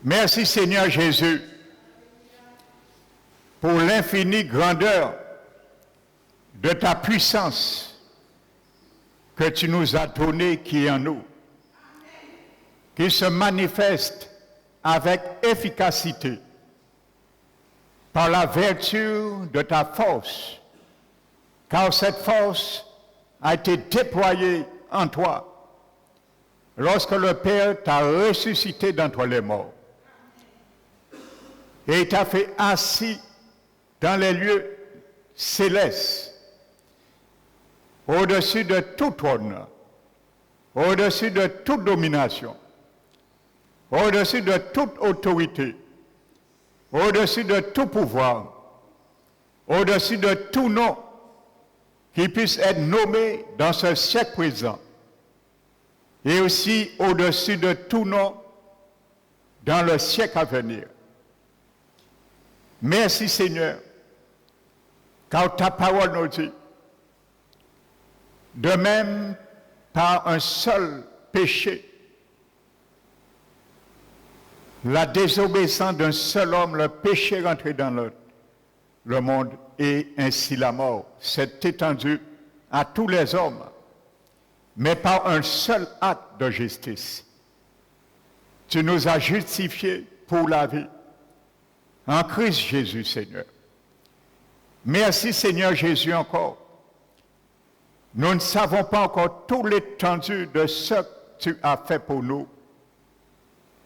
Merci Seigneur Jésus pour l'infinie grandeur de ta puissance que tu nous as donnée qui est en nous, qui se manifeste avec efficacité par la vertu de ta force, car cette force a été déployée en toi lorsque le Père t'a ressuscité d'entre les morts et t'a fait assis dans les lieux célestes, au-dessus de tout trône, au-dessus de toute domination, au-dessus de toute autorité, au-dessus de tout pouvoir, au-dessus de tout nom qui puisse être nommé dans ce siècle présent, et aussi au-dessus de tout nom dans le siècle à venir. Merci Seigneur, car ta parole nous dit, de même par un seul péché, la désobéissance d'un seul homme, le péché rentré dans le monde et ainsi la mort s'est étendue à tous les hommes, mais par un seul acte de justice. Tu nous as justifiés pour la vie en Christ Jésus, Seigneur. Merci Seigneur Jésus encore. Nous ne savons pas encore tout l'étendue de ce que tu as fait pour nous,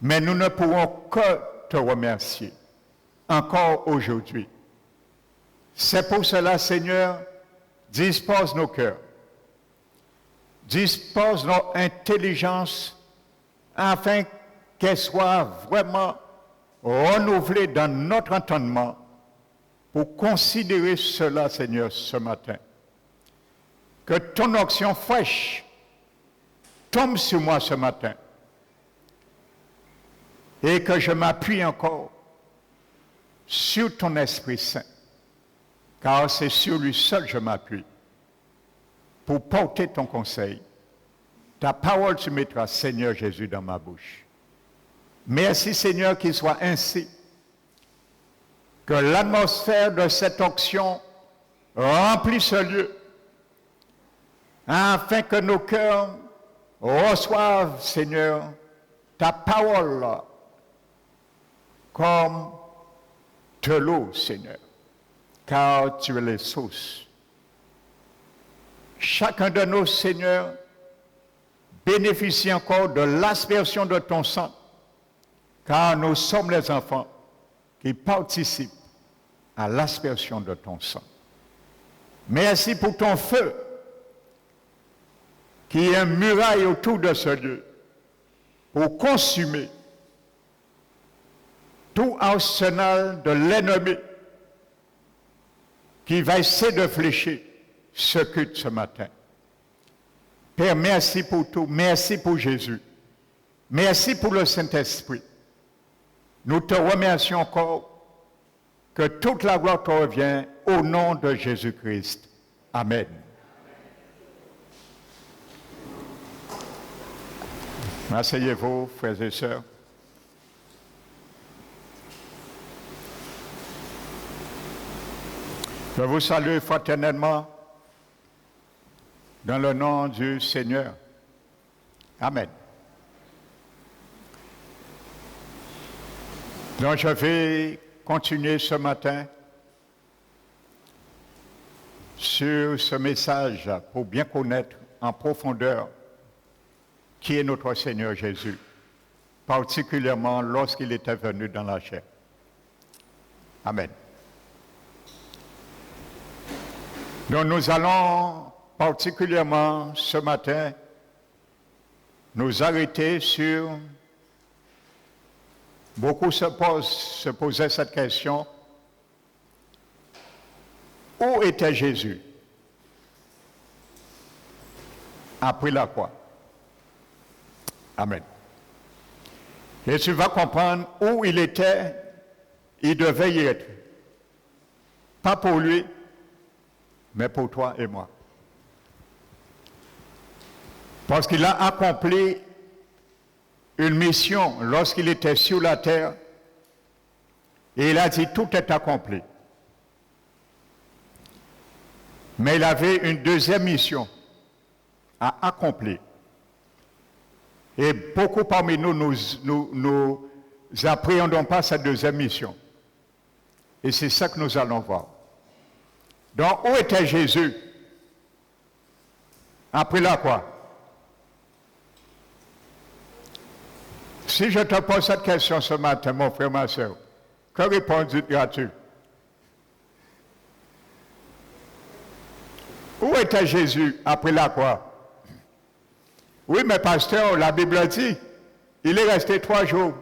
mais nous ne pourrons que te remercier encore aujourd'hui. C'est pour cela, Seigneur, dispose nos cœurs, dispose notre intelligence afin qu'elle soit vraiment renouvelée dans notre entendement pour considérer cela, Seigneur, ce matin. Que ton onction fraîche tombe sur moi ce matin et que je m'appuie encore sur ton Esprit Saint, car c'est sur lui seul que je m'appuie pour porter ton conseil. Ta parole tu mettras, Seigneur Jésus, dans ma bouche. Merci Seigneur qu'il soit ainsi, que l'atmosphère de cette onction remplisse ce lieu, afin que nos cœurs reçoivent, Seigneur, ta parole comme de l'eau, Seigneur, car tu es les sources. Chacun de nous, Seigneur, bénéficie encore de l'aspersion de ton sang, car nous sommes les enfants qui participent à l'aspersion de ton sang. Merci pour ton feu, qui est une muraille autour de ce lieu, pour consumer tout arsenal de l'ennemi qui va essayer de flécher ce culte ce matin. Père, merci pour tout. Merci pour Jésus. Merci pour le Saint-Esprit. Nous te remercions encore. Que toute la gloire te revient au nom de Jésus-Christ. Amen. Asseyez-vous, frères et sœurs. Je vous salue fraternellement dans le nom du Seigneur. Amen. Donc je vais continuer ce matin sur ce message pour bien connaître en profondeur qui est notre Seigneur Jésus, particulièrement lorsqu'il était venu dans la chair. Amen. Donc nous allons particulièrement ce matin nous arrêter sur, beaucoup se posaient cette question, où était Jésus après la croix? Amen. Et tu vas comprendre où il était, il devait y être. Pas pour lui, mais pour toi et moi. Parce qu'il a accompli une mission lorsqu'il était sur la terre et il a dit tout est accompli. Mais il avait une deuxième mission à accomplir. Et beaucoup parmi nous appréhendons pas cette deuxième mission. Et c'est ça que nous allons voir. Donc, où était Jésus après la croix? Si je te pose cette question ce matin, mon frère, ma soeur, que répondras-tu? Où était Jésus après la croix? Oui, mais pasteur, la Bible dit, il est resté 3 jours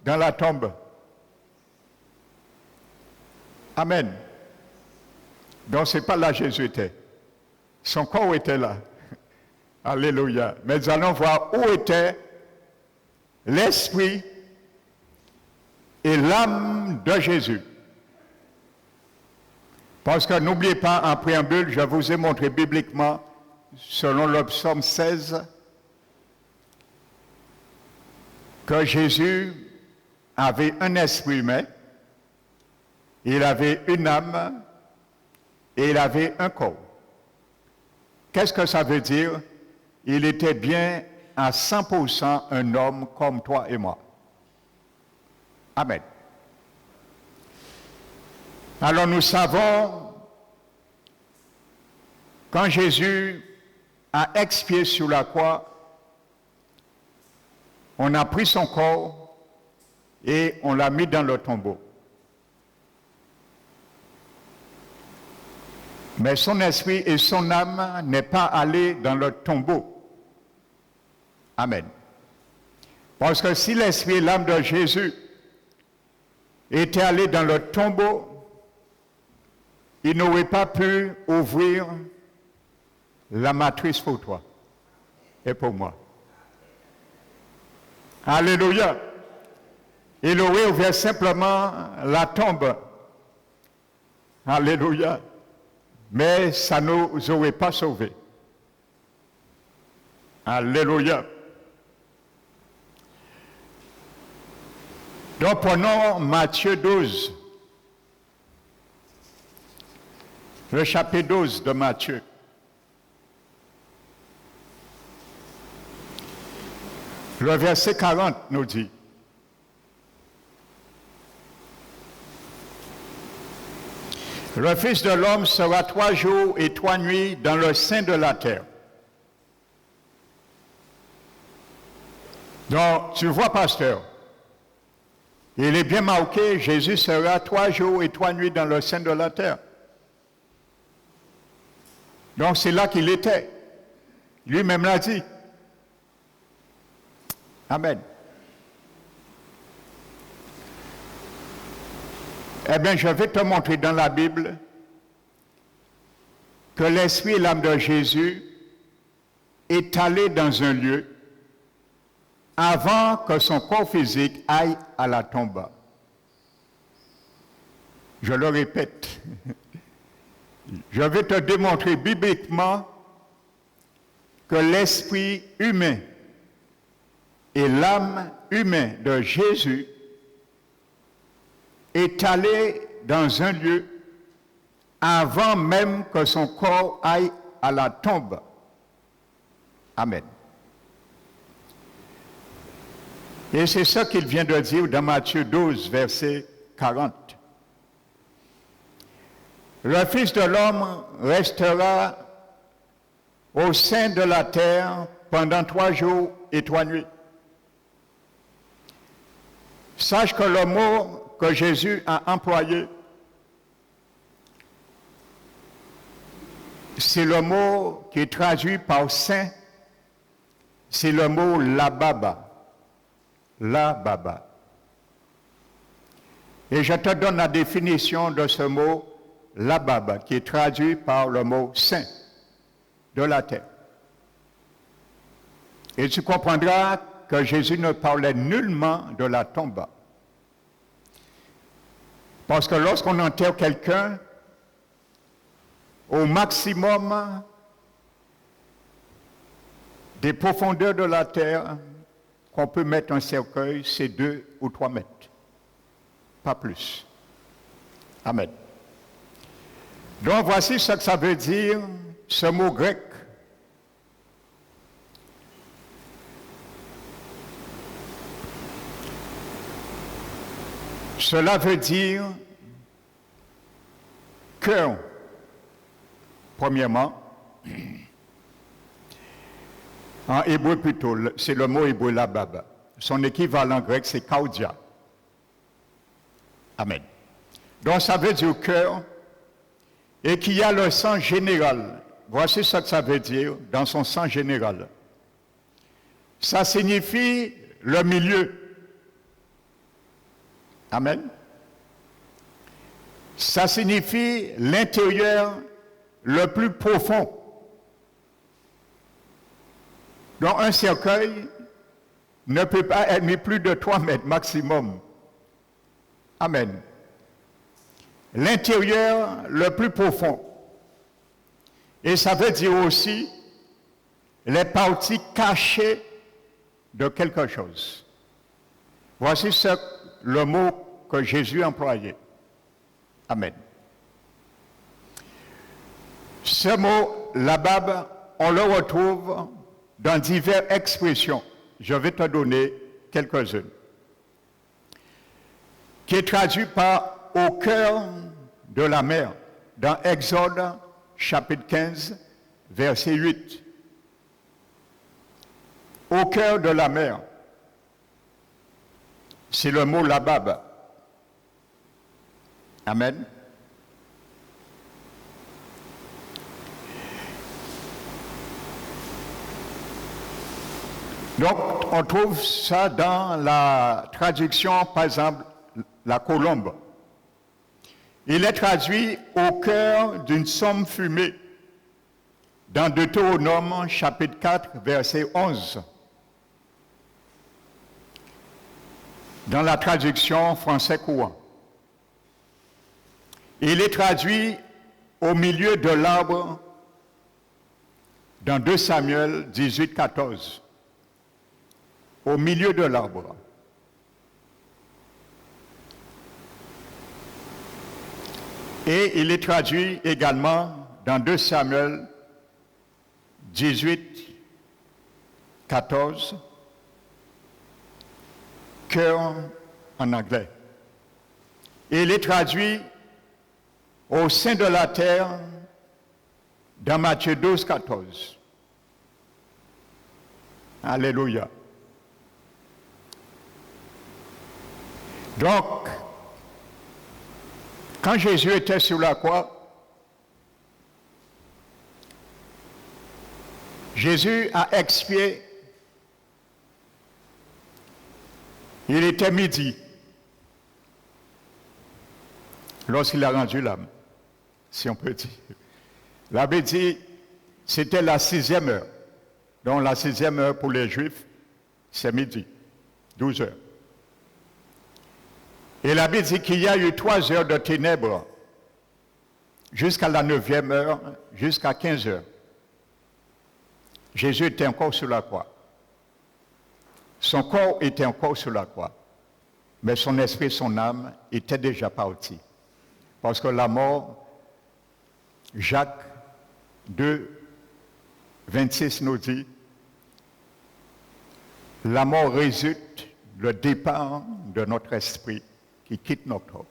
dans la tombe. Amen. Donc, ce n'est pas là Jésus était. Son corps était là. Alléluia. Mais nous allons voir où était l'esprit et l'âme de Jésus. Parce que n'oubliez pas, en préambule, je vous ai montré bibliquement, selon le psaume 16, que Jésus avait un esprit humain, il avait une âme et il avait un corps. Qu'est-ce que ça veut dire? Il était bien à 100% un homme comme toi et moi. Amen. Alors nous savons, quand Jésus a expié sur la croix, on a pris son corps et on l'a mis dans le tombeau. Mais son esprit et son âme n'est pas allé dans le tombeau. Amen. Parce que si l'esprit et l'âme de Jésus étaient allés dans le tombeau, il n'aurait pas pu ouvrir la matrice pour toi et pour moi. Alléluia. Il aurait ouvert simplement la tombe. Alléluia. Mais ça ne nous aurait pas sauvés. Alléluia. Donc prenons Matthieu 12. Le chapitre 12 de Matthieu. Le verset 40 nous dit, le Fils de l'homme sera 3 jours et 3 nuits dans le sein de la terre. Donc, tu vois, pasteur, il est bien marqué, Jésus sera 3 jours et 3 nuits dans le sein de la terre. Donc, c'est là qu'il était. Lui-même l'a dit. Amen. Eh bien, je vais te montrer dans la Bible que l'esprit et l'âme de Jésus est allé dans un lieu avant que son corps physique aille à la tombe. Je le répète. Je vais te démontrer bibliquement que l'esprit humain et l'âme humaine de Jésus est allé dans un lieu avant même que son corps aille à la tombe. Amen. Et c'est ce qu'il vient de dire dans Matthieu 12, verset 40. Le Fils de l'homme restera au sein de la terre pendant 3 jours et 3 nuits. Sache que le mot que Jésus a employé, c'est le mot qui est traduit par saint, c'est le mot lababa. Lababa. Et je te donne la définition de ce mot lababa, qui est traduit par le mot saint de la terre. Et tu comprendras que Jésus ne parlait nullement de la tombe. Parce que lorsqu'on enterre quelqu'un, au maximum des profondeurs de la terre, qu'on peut mettre un cercueil, c'est 2 ou 3 mètres. Pas plus. Amen. Donc voici ce que ça veut dire, ce mot grec. Cela veut dire cœur, premièrement. En hébreu plutôt, c'est le mot hébreu labab. Son équivalent grec, c'est kaudia. Amen. Donc ça veut dire cœur et qu'il y a le sang général. Voici ce que ça veut dire dans son sang général. Ça signifie le milieu. Amen. Ça signifie l'intérieur le plus profond. Donc un cercueil ne peut pas être mis plus de 3 mètres maximum. Amen. L'intérieur le plus profond. Et ça veut dire aussi les parties cachées de quelque chose. Voici le mot que Jésus employait. Amen. Ce mot, labab, on le retrouve dans diverses expressions. Je vais te donner quelques-unes. Qui est traduit par au cœur de la mer, dans Exode, chapitre 15, verset 8. Au cœur de la mer, c'est le mot labab. Amen. Donc, on trouve ça dans la traduction, par exemple, la colombe. Il est traduit au cœur d'une somme fumée dans Deutéronome chapitre 4, verset 11. Dans la traduction français courant. Il est traduit au milieu de l'arbre dans 2 Samuel 18, 14. Au milieu de l'arbre. Et il est traduit également dans 2 Samuel 18, 14, cœur en anglais. Et il est traduit au sein de la terre dans Matthieu 12, 14. Alléluia. Donc, quand Jésus était sur la croix, Jésus a expié. Il était midi lorsqu'il a rendu l'âme, si on peut dire. L'abbé dit, c'était la 6e heure. Donc la 6e heure pour les Juifs, c'est midi, 12 heures. Et la Bible dit qu'il y a eu 3 heures de ténèbres jusqu'à la 9e heure, jusqu'à 15 heures. Jésus était encore sur la croix. Son corps était encore sur la croix. Mais son esprit, son âme étaient déjà partis. Parce que la mort, Jacques 2, 26 nous dit, la mort résulte le départ de notre esprit qui quitte notre corps.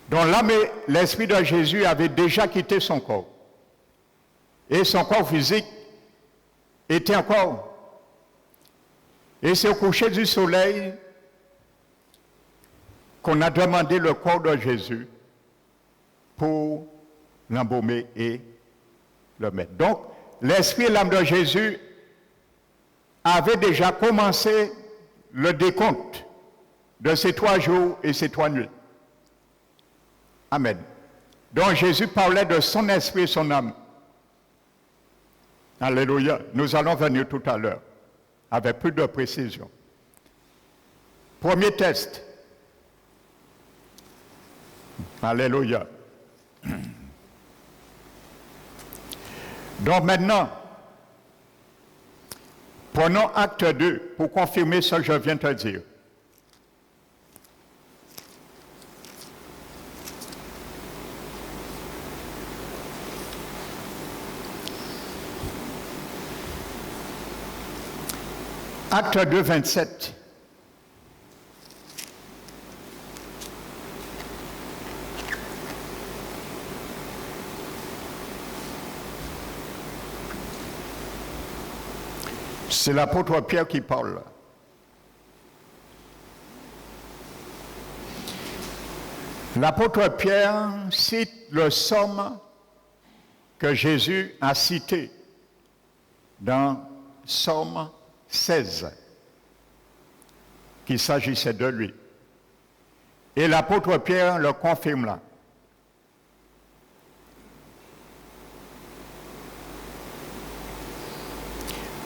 Donc l'âme et l'esprit de Jésus avaient déjà quitté son corps. Et son corps physique était encore. Et c'est au coucher du soleil qu'on a demandé le corps de Jésus pour l'embaumer et le mettre. Donc, l'esprit et l'âme de Jésus avaient déjà commencé le décompte de ces 3 jours et ces 3 nuits. Amen. Donc Jésus parlait de son esprit et son âme. Alléluia. Nous allons venir tout à l'heure avec plus de précision. Premier test. Alléluia. Donc maintenant, Prenons acte 2 pour confirmer ce que je viens de te dire. Acte 2, 27. C'est l'apôtre Pierre qui parle. L'apôtre Pierre cite le psaume que Jésus a cité dans Psaume 16, qu'il s'agissait de lui. Et l'apôtre Pierre le confirme là.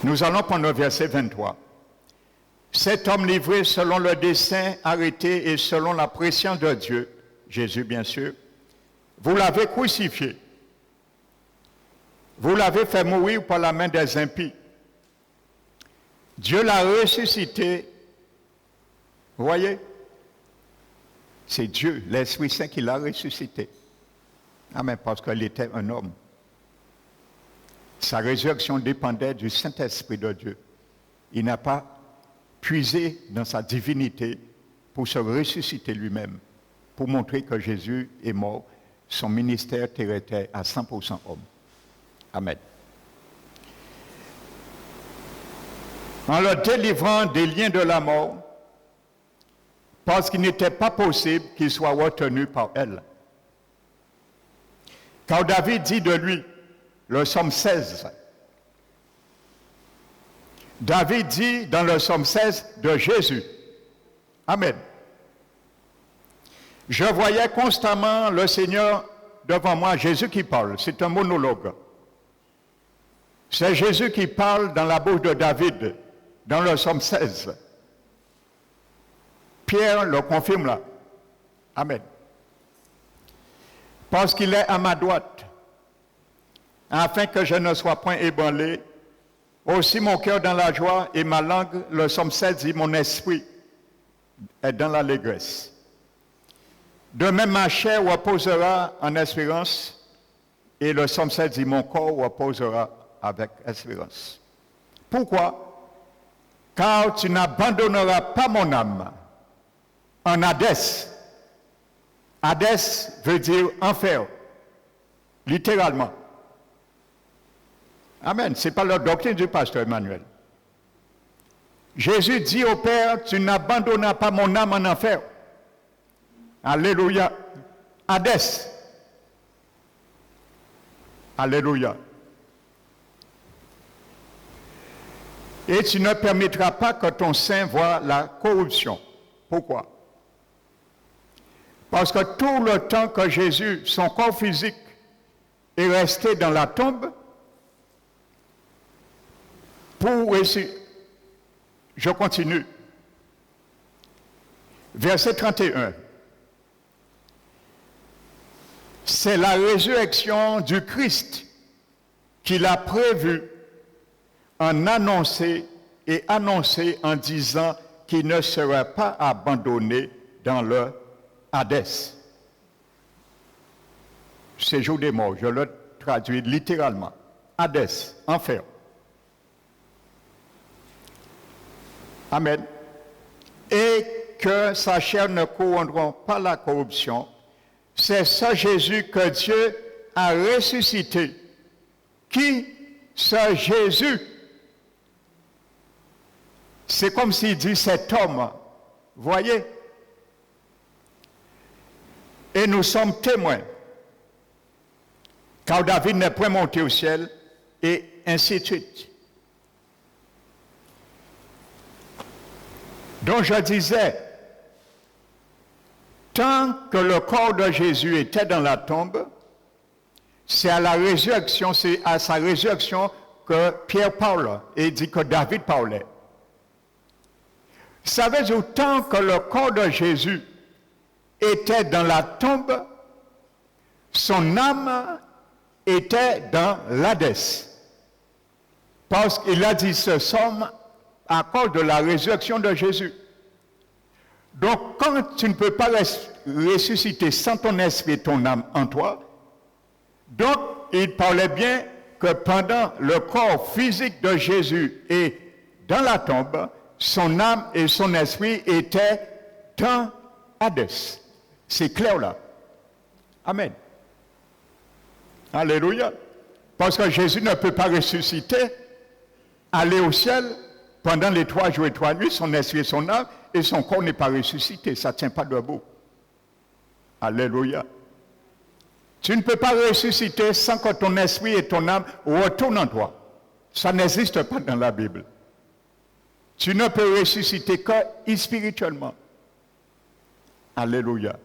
Nous allons prendre le verset 23. Cet homme livré selon le dessein arrêté et selon la prescience de Dieu, Jésus bien sûr, vous l'avez crucifié. Vous l'avez fait mourir par la main des impies. Dieu l'a ressuscité. Vous voyez? C'est Dieu, l'Esprit Saint qui l'a ressuscité. Amen, parce qu'il était un homme. Sa résurrection dépendait du Saint-Esprit de Dieu. Il n'a pas puisé dans sa divinité pour se ressusciter lui-même, pour montrer que Jésus est mort. Son ministère était à 100% homme. Amen. En le délivrant des liens de la mort, parce qu'il n'était pas possible qu'il soit retenu par elle. Car David dit de lui, le psaume 16, David dit dans le psaume 16 de Jésus, Amen. Je voyais constamment le Seigneur devant moi, Jésus qui parle, c'est un monologue. C'est Jésus qui parle dans la bouche de David, dans le psaume 16. Pierre le confirme là. Amen. Parce qu'il est à ma droite, afin que je ne sois point ébranlé, aussi mon cœur dans la joie et ma langue, le psaume 16 dit, mon esprit est dans l'allégresse. De même, ma chair reposera en espérance, et le psaume 16 dit, mon corps reposera avec espérance. Pourquoi? Car tu n'abandonneras pas mon âme en Hadès. Hadès veut dire enfer, littéralement. Amen. Ce n'est pas la doctrine du pasteur Emmanuel. Jésus dit au Père, tu n'abandonneras pas mon âme en enfer. Alléluia. Hadès. Alléluia. Et tu ne permettras pas que ton sein voie la corruption. Pourquoi? Parce que tout le temps que Jésus, son corps physique, est resté dans la tombe, je continue. Verset 31. C'est la résurrection du Christ qu'il a prévu en annoncer en disant qu'il ne serait pas abandonné dans le Hadès. Séjour des morts, je le traduis littéralement. Hadès, enfer. Amen. Et que sa chair ne corrompra pas la corruption. C'est ça Jésus que Dieu a ressuscité. Qui? Ce Jésus. C'est comme s'il dit cet homme. Voyez? Et nous sommes témoins. Car David n'est point monté au ciel, et ainsi de suite. Donc je disais, tant que le corps de Jésus était dans la tombe, c'est à la résurrection, c'est à sa résurrection que Pierre parle et dit que David parlait. Ça veut dire tant que le corps de Jésus était dans la tombe, son âme était dans l'Hadès. Parce qu'il a dit ce somme à cause de la résurrection de Jésus. Donc, quand tu ne peux pas ressusciter sans ton esprit et ton âme en toi, donc il parlait bien que pendant le corps physique de Jésus est dans la tombe, son âme et son esprit étaient dans Hadès. C'est clair là. Amen. Alléluia. Parce que Jésus ne peut pas ressusciter, aller au ciel pendant les 3 jours et 3 nuits, son esprit et son âme, et son corps n'est pas ressuscité. Ça ne tient pas debout. Alléluia. Tu ne peux pas ressusciter sans que ton esprit et ton âme retournent en toi. Ça n'existe pas dans la Bible. Tu ne peux ressusciter que spirituellement. Alléluia.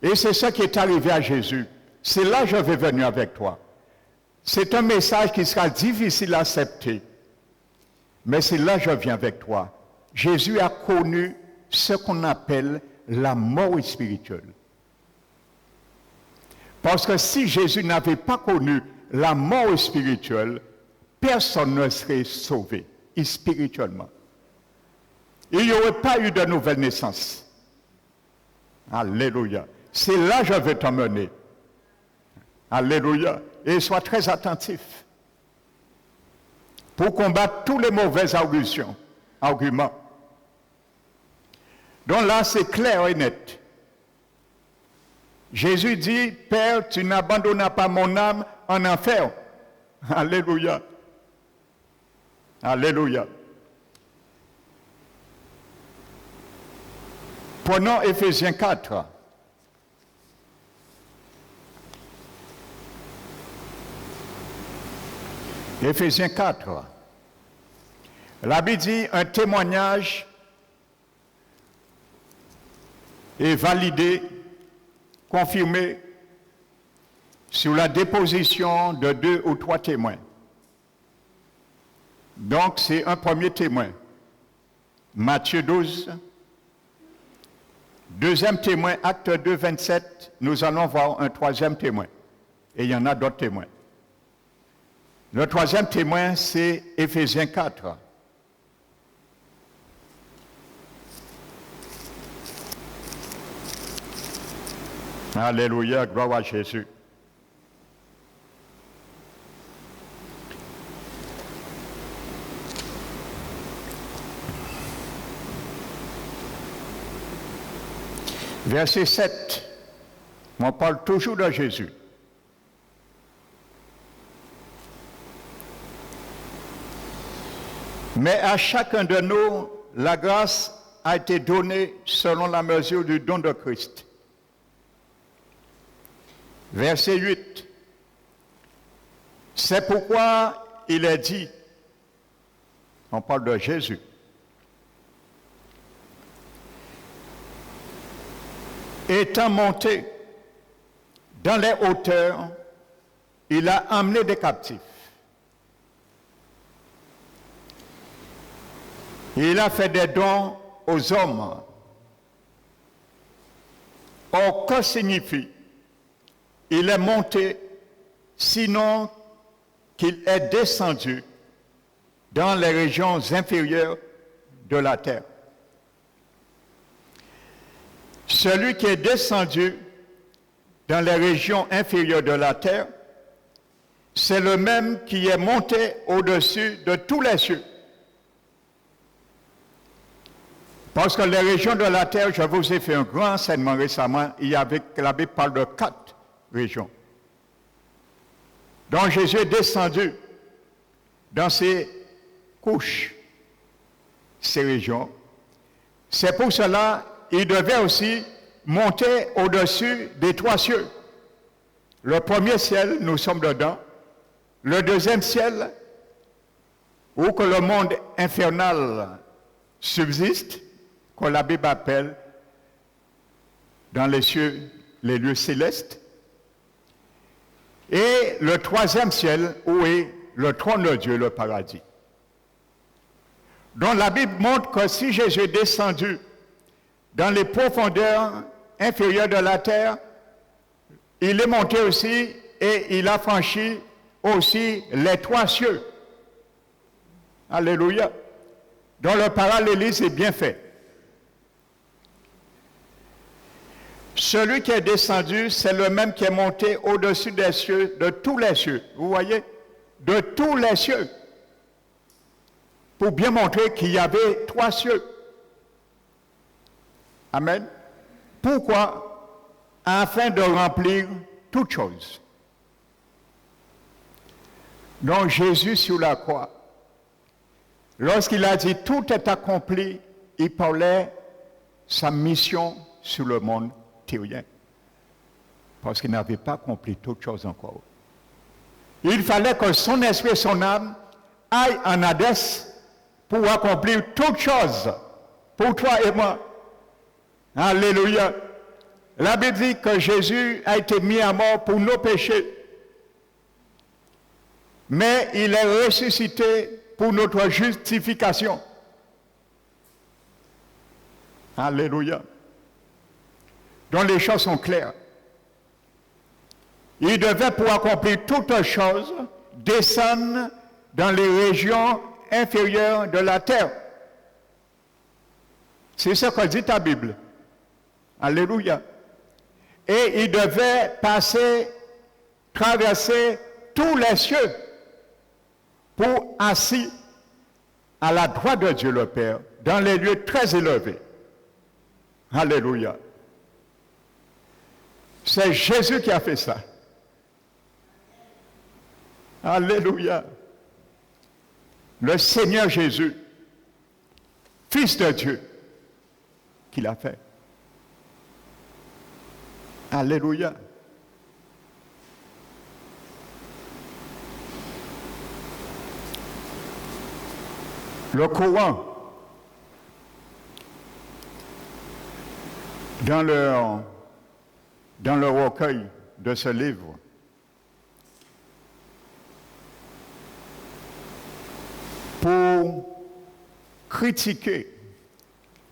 Et c'est ça qui est arrivé à Jésus. C'est là que je vais venir avec toi. C'est un message qui sera difficile à accepter. Mais c'est là que je viens avec toi. Jésus a connu ce qu'on appelle la mort spirituelle. Parce que si Jésus n'avait pas connu la mort spirituelle, personne ne serait sauvé spirituellement. Il n'y aurait pas eu de nouvelle naissance. Alléluia. C'est là que je veux t'emmener. Alléluia. Et sois très attentif pour combattre tous les mauvais arguments. Donc là, c'est clair et net. Jésus dit, Père, tu n'abandonnes pas mon âme en enfer. Alléluia. Alléluia. Prenons Éphésiens 4. Éphésiens 4. La Bible dit un témoignage est validé, confirmé sur la déposition de 2 ou 3 témoins. Donc c'est un premier témoin. Matthieu 12. Deuxième témoin, Acte 2, 27. Nous allons voir un troisième témoin. Et il y en a d'autres témoins. Le troisième témoin, c'est Éphésiens 4. Alléluia, gloire à Jésus. Verset 7. On parle toujours de Jésus. Mais à chacun de nous, la grâce a été donnée selon la mesure du don de Christ. Verset 8. C'est pourquoi il est dit, on parle de Jésus, étant monté dans les hauteurs, il a emmené des captifs. Il a fait des dons aux hommes. Or, que signifie? Il est monté, sinon qu'il est descendu dans les régions inférieures de la terre. Celui qui est descendu dans les régions inférieures de la terre, c'est le même qui est monté au-dessus de tous les cieux. Parce que les régions de la terre, je vous ai fait un grand enseignement récemment, la Bible parle de 4 régions. Donc Jésus est descendu dans ces couches, ces régions. C'est pour cela qu'il devait aussi monter au-dessus des 3 cieux. Le premier ciel, nous sommes dedans. Le deuxième ciel, où que le monde infernal subsiste, que la Bible appelle dans les cieux, les lieux célestes. Et le troisième ciel, où est le trône de Dieu, le paradis. Donc la Bible montre que si Jésus est descendu dans les profondeurs inférieures de la terre, il est monté aussi et il a franchi aussi les 3 cieux. Alléluia. Donc le parallélisme est bien fait. Celui qui est descendu, c'est le même qui est monté au-dessus des cieux, de tous les cieux. Vous voyez? De tous les cieux. Pour bien montrer qu'il y avait 3 cieux. Amen. Pourquoi? Afin de remplir toutes choses. Donc Jésus sur la croix, lorsqu'il a dit tout est accompli, il parlait sa mission sur le monde terrien. Parce qu'il n'avait pas accompli toutes choses encore. Il fallait que son esprit et son âme aillent en Hadès pour accomplir toutes choses pour toi et moi. Alléluia. La Bible dit que Jésus a été mis à mort pour nos péchés. Mais il est ressuscité pour notre justification. Alléluia. Donc les choses sont claires. Il devait, pour accomplir toutes choses, descendre dans les régions inférieures de la terre. C'est ce que dit ta Bible. Alléluia. Et il devait passer, traverser tous les cieux pour assis à la droite de Dieu le Père, dans les lieux très élevés. Alléluia. C'est Jésus qui a fait ça. Alléluia. Le Seigneur Jésus, Fils de Dieu, qui l'a fait. Alléluia. Le Coran, dans le recueil de ce livre, pour critiquer,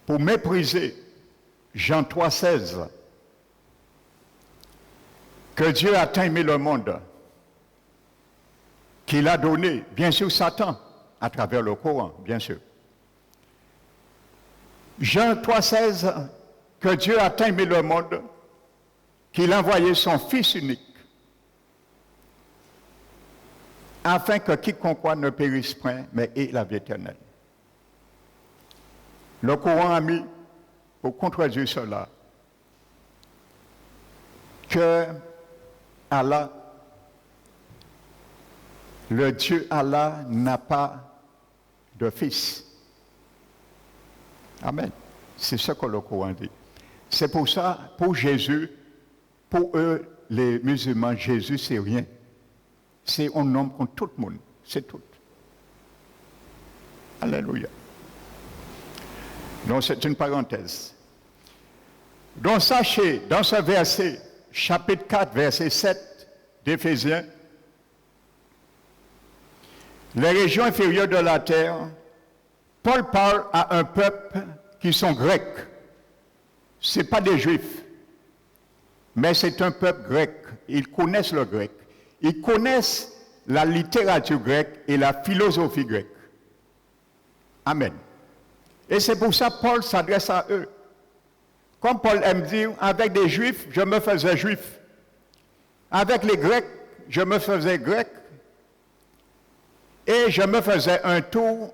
pour mépriser Jean 3,16, que Dieu a tant aimé le monde, qu'il a donné, bien sûr, Satan, à travers le Coran, bien sûr. Jean 3,16, que Dieu a tant aimé le monde, qu'il a envoyé son Fils unique, afin que quiconque ne périsse point, mais ait la vie éternelle. Le Coran a mis, pour contredire cela, que Allah, le Dieu Allah, n'a pas de fils. Amen. C'est ce que le Coran dit. C'est pour ça, pour Jésus, pour eux, les musulmans, Jésus, c'est rien. C'est un homme comme tout le monde. C'est tout. Alléluia. Donc, c'est une parenthèse. Donc, sachez, dans ce verset, chapitre 4, verset 7 d'Éphésiens, les régions inférieures de la terre, Paul parle à un peuple qui sont grecs. Ce n'est pas des juifs, mais c'est un peuple grec. Ils connaissent le grec. Ils connaissent la littérature grecque et la philosophie grecque. Amen. Et c'est pour ça que Paul s'adresse à eux. Comme Paul aime dire, avec des juifs, je me faisais juif. Avec les grecs, je me faisais grec. Et je me faisais un tour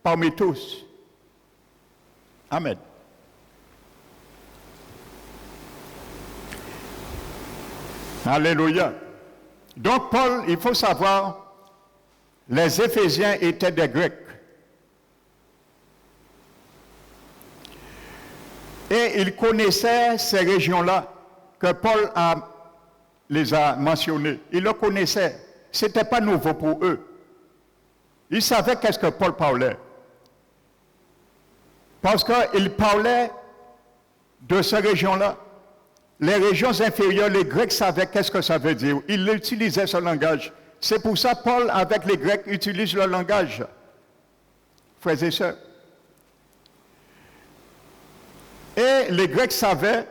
parmi tous. Amen. Alléluia. Donc Paul, il faut savoir, les Éphésiens étaient des Grecs. Et ils connaissaient ces régions-là que Paul les a mentionnées. Ils le connaissaient. Ce n'était pas nouveau pour eux. Ils savaient qu'est-ce que Paul parlait. Parce qu'il parlait de ces régions-là. Les régions inférieures, les Grecs savaient qu'est-ce que ça veut dire. Ils utilisaient ce langage. C'est pour ça que Paul, avec les Grecs, utilise le langage. Frères et sœurs. Et les Grecs savaient,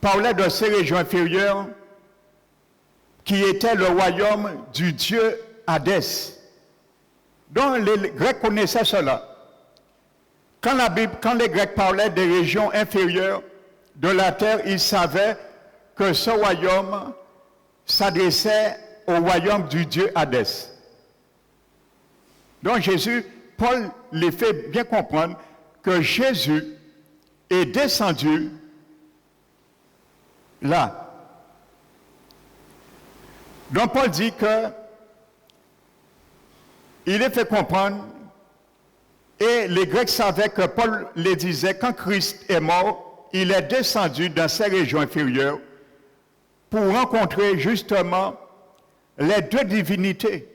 parlaient de ces régions inférieures qui étaient le royaume du dieu Hadès. Donc les Grecs connaissaient cela. Quand les Grecs parlaient des régions inférieures de la terre, ils savaient que ce royaume s'adressait au royaume du dieu Hadès. Donc Paul les fait bien comprendre que Jésus est descendu là. Donc Paul dit que il est fait comprendre, et les Grecs savaient que Paul les disait, quand Christ est mort, il est descendu dans ces régions inférieures pour rencontrer justement les deux divinités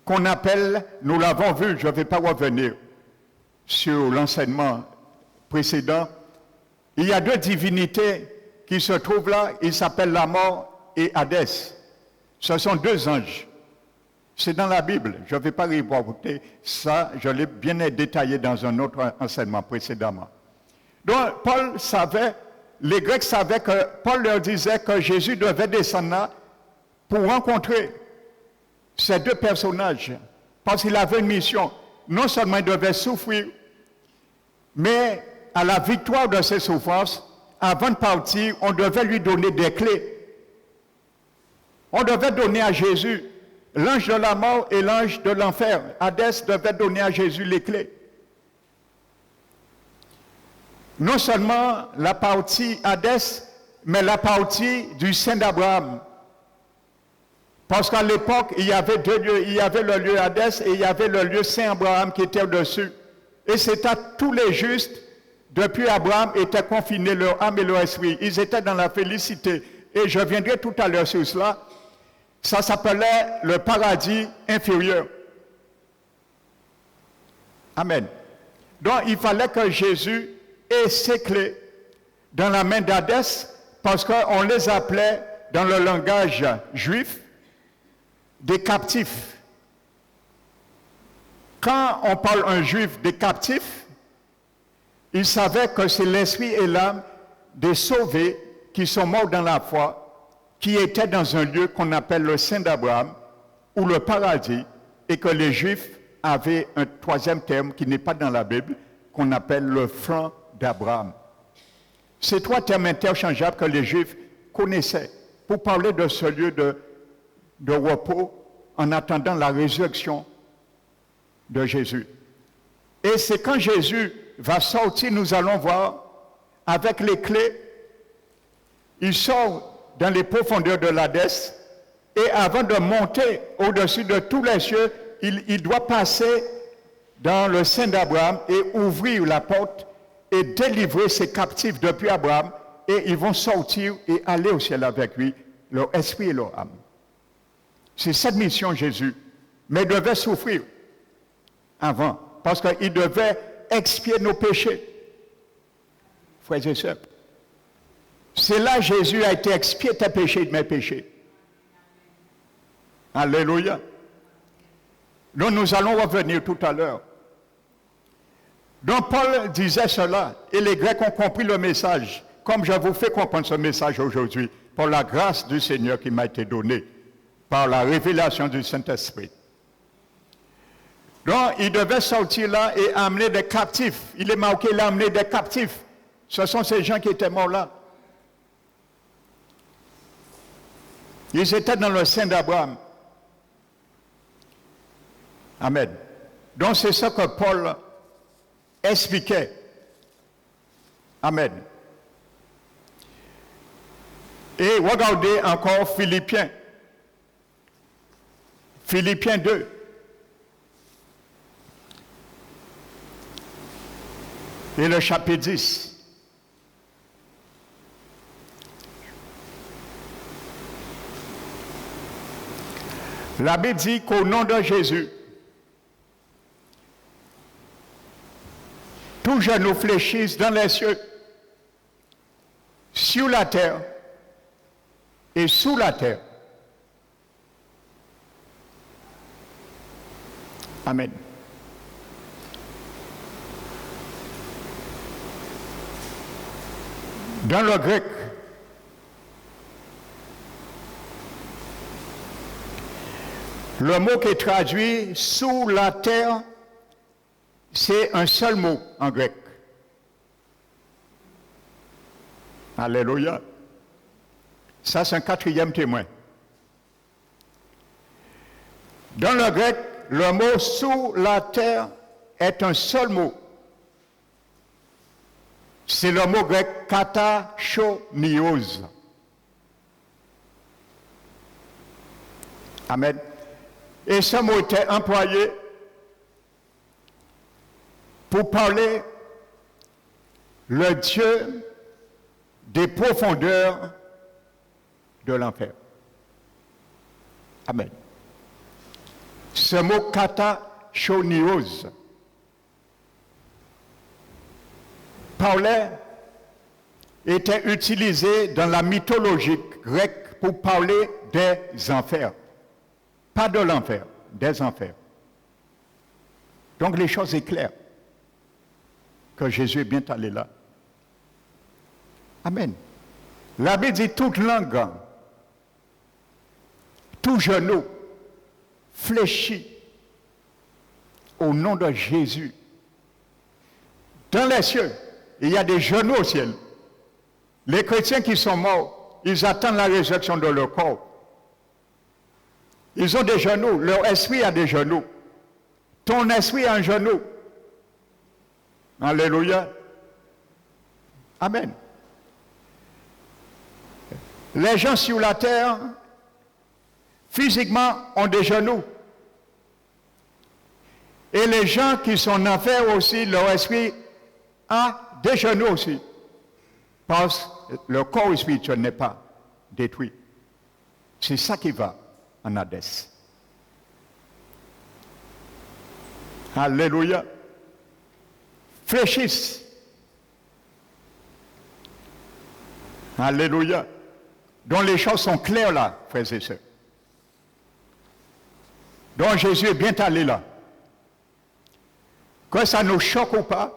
qu'on appelle, nous l'avons vu, je ne vais pas revenir sur l'enseignement précédent, il y a deux divinités qui se trouvent là, ils s'appellent la mort et Hadès. Ce sont deux anges. C'est dans la Bible, je ne vais pas reporter ça, je l'ai bien détaillé dans un autre enseignement précédemment. Donc Paul savait, les Grecs savaient que Paul leur disait que Jésus devait descendre là pour rencontrer ces deux personnages, parce qu'il avait une mission. Non seulement il devait souffrir, mais à la victoire de ses souffrances, avant de partir, on devait lui donner des clés. On devait donner à Jésus l'ange de la mort et l'ange de l'enfer. Hadès devait donner à Jésus les clés. Non seulement la partie Hadès, mais la partie du sein d'Abraham. Parce qu'à l'époque, il y avait deux lieux. Il y avait le lieu Hadès et il y avait le lieu Saint Abraham qui était au-dessus. Et c'était à tous les justes, depuis Abraham, étaient confinés leur âme et leur esprit. Ils étaient dans la félicité. Et je viendrai tout à l'heure sur cela. Ça s'appelait le paradis inférieur. Amen. Donc, il fallait que Jésus ait ses clés dans la main d'Hadès, parce qu'on les appelait, dans le langage juif, des captifs. Quand on parle un juif des captifs, il savait que c'est l'esprit et l'âme des sauvés qui sont morts dans la foi, qui étaient dans un lieu qu'on appelle le sein d'Abraham, ou le paradis, et que les Juifs avaient un troisième terme qui n'est pas dans la Bible, qu'on appelle le flanc d'Abraham. Ces trois termes interchangeables que les Juifs connaissaient pour parler de ce lieu de repos en attendant la résurrection de Jésus. Et c'est quand Jésus va sortir, nous allons voir, avec les clés, il sort dans les profondeurs de l'Hadès, et avant de monter au-dessus de tous les cieux, il doit passer dans le sein d'Abraham et ouvrir la porte et délivrer ses captifs depuis Abraham, et ils vont sortir et aller au ciel avec lui, leur esprit et leur âme. C'est cette mission Jésus, mais il devait souffrir avant, parce qu'il devait expier nos péchés. Frères et sœurs, c'est là que Jésus a été expié tes péchés et mes péchés. Alléluia. Donc nous allons revenir tout à l'heure. Donc Paul disait cela, et les Grecs ont compris le message, comme je vous fais comprendre ce message aujourd'hui, par la grâce du Seigneur qui m'a été donnée, par la révélation du Saint-Esprit. Donc il devait sortir là et amener des captifs. Il est marqué, il a amené des captifs. Ce sont ces gens qui étaient morts là. Ils étaient dans le sein d'Abraham. Amen. Donc c'est ce que Paul expliquait. Amen. Et regardez encore Philippiens. Philippiens 2. Et le chapitre 10. La Bible dit qu'au nom de Jésus, tout genou fléchisse dans les cieux, sur la terre et sous la terre. Amen. Dans le grec, Le mot qui est traduit sous la terre, c'est un seul mot en grec. Alléluia. Ça, c'est un quatrième témoin. Dans le grec, le mot sous la terre est un seul mot. C'est le mot grec katachonios. Amen. Et ce mot était employé pour parler le Dieu des profondeurs de l'enfer. Amen. Ce mot katachonios était utilisé dans la mythologie grecque pour parler des enfers. Pas de l'enfer, des enfers. Donc les choses sont claires que Jésus est bien allé là. Amen. La Bible dit toute langue, tout genou fléchit au nom de Jésus. Dans les cieux, il y a des genoux au ciel. Les chrétiens qui sont morts, ils attendent la résurrection de leur corps. Ils ont des genoux, leur esprit a des genoux. Ton esprit a un genou. Alléluia. Amen. Les gens sur la terre, physiquement, ont des genoux. Et les gens qui sont en enfer aussi, leur esprit a des genoux aussi. Parce que le corps spirituel n'est pas détruit. C'est ça qui va en Hadès. Alléluia. Fléchissent. Alléluia. Donc les choses sont claires là, frères et sœurs. Donc Jésus est bien allé là. Que ça nous choque ou pas,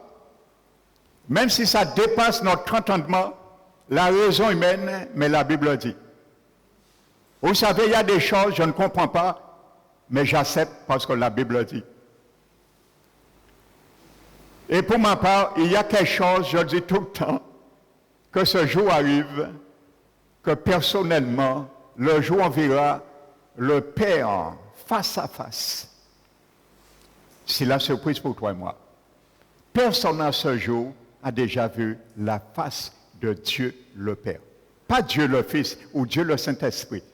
même si ça dépasse notre entendement, la raison humaine, mais la Bible dit. Vous savez, il y a des choses, je ne comprends pas, mais j'accepte parce que la Bible dit. Et pour ma part, il y a quelque chose, je dis tout le temps, que ce jour arrive, que personnellement, le jour on verra le Père face à face. C'est la surprise pour toi et moi. Personne à ce jour a déjà vu la face de Dieu le Père. Pas Dieu le Fils ou Dieu le Saint-Esprit.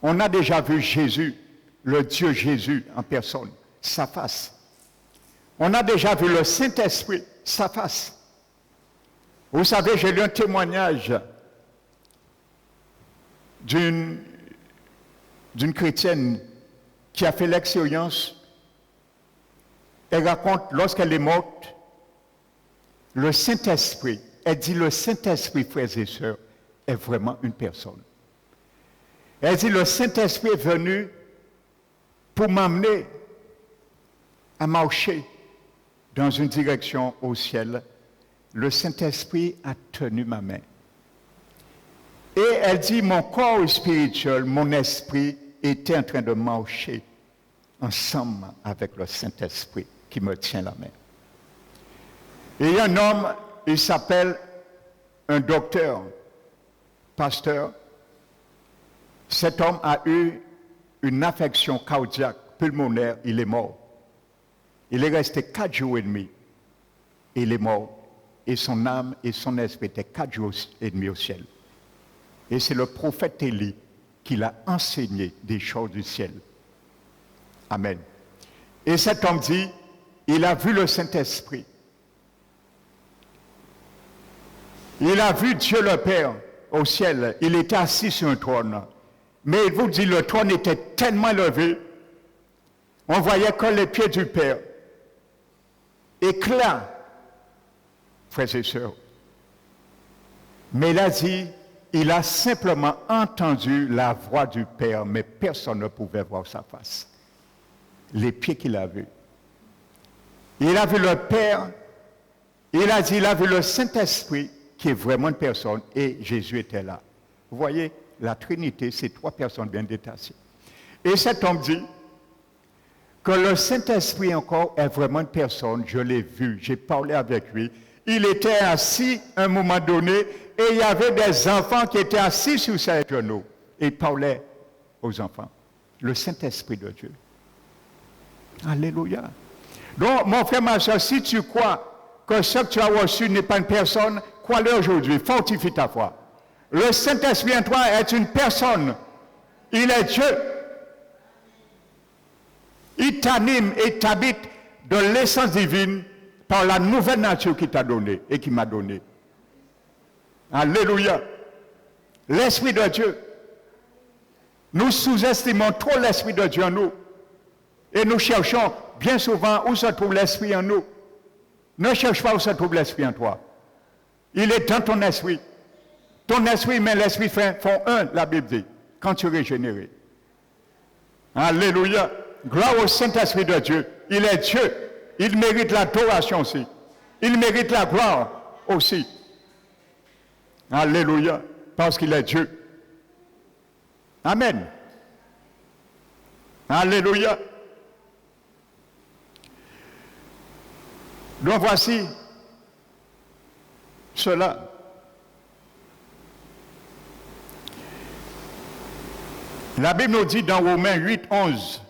On a déjà vu Jésus, le Dieu Jésus en personne, sa face. On a déjà vu le Saint-Esprit, sa face. Vous savez, j'ai lu un témoignage d'une chrétienne qui a fait l'expérience. Elle raconte, lorsqu'elle est morte, le Saint-Esprit, elle dit le Saint-Esprit, frères et sœurs, est vraiment une personne. Elle dit le Saint-Esprit est venu pour m'amener à marcher dans une direction au ciel. Le Saint-Esprit a tenu ma main. Et elle dit, mon corps spirituel, mon esprit était en train de marcher ensemble avec le Saint-Esprit qui me tient la main. Et il y a un homme, il s'appelle un docteur, pasteur. Cet homme a eu une affection cardiaque, pulmonaire, il est mort. Il est resté 4 jours et demi. Il est mort. Et son âme et son esprit étaient 4 jours et demi au ciel. Et c'est le prophète Élie qui l'a enseigné des choses du ciel. Amen. Et cet homme dit, il a vu le Saint-Esprit. Il a vu Dieu le Père au ciel. Il était assis sur un trône. Mais il vous dit, le trône était tellement élevé, on voyait que les pieds du Père. Éclat, frères et sœurs. Mais il a dit, il a simplement entendu la voix du Père, mais personne ne pouvait voir sa face. Les pieds qu'il a vus. Il a vu le Père, il a dit, il a vu le Saint-Esprit, qui est vraiment une personne, et Jésus était là. Vous voyez, la Trinité, c'est 3 personnes bien détachées. Et cet homme dit que le Saint-Esprit encore est vraiment une personne, je l'ai vu, j'ai parlé avec lui. Il était assis à un moment donné et il y avait des enfants qui étaient assis sur ses genoux. Et il parlait aux enfants. Le Saint-Esprit de Dieu. Alléluia. Donc, mon frère, ma soeur, si tu crois que ce que tu as reçu n'est pas une personne, crois-le aujourd'hui, fortifie ta foi. Le Saint-Esprit en toi est une personne. Il est Dieu. Il t'anime et t'habite de l'essence divine par la nouvelle nature qu'il t'a donnée et qui m'a donnée. Alléluia. L'Esprit de Dieu. Nous sous-estimons trop l'Esprit de Dieu en nous. Et nous cherchons bien souvent où se trouve l'Esprit en nous. Ne cherche pas où se trouve l'Esprit en toi. Il est dans ton esprit. Ton esprit mais l'Esprit font un, la Bible dit, quand tu es régénéré. Alléluia. Gloire au Saint-Esprit de Dieu. Il est Dieu. Il mérite l'adoration aussi. Il mérite la gloire aussi. Alléluia. Parce qu'il est Dieu. Amen. Alléluia. Donc voici cela. La Bible nous dit dans Romains 8, 11.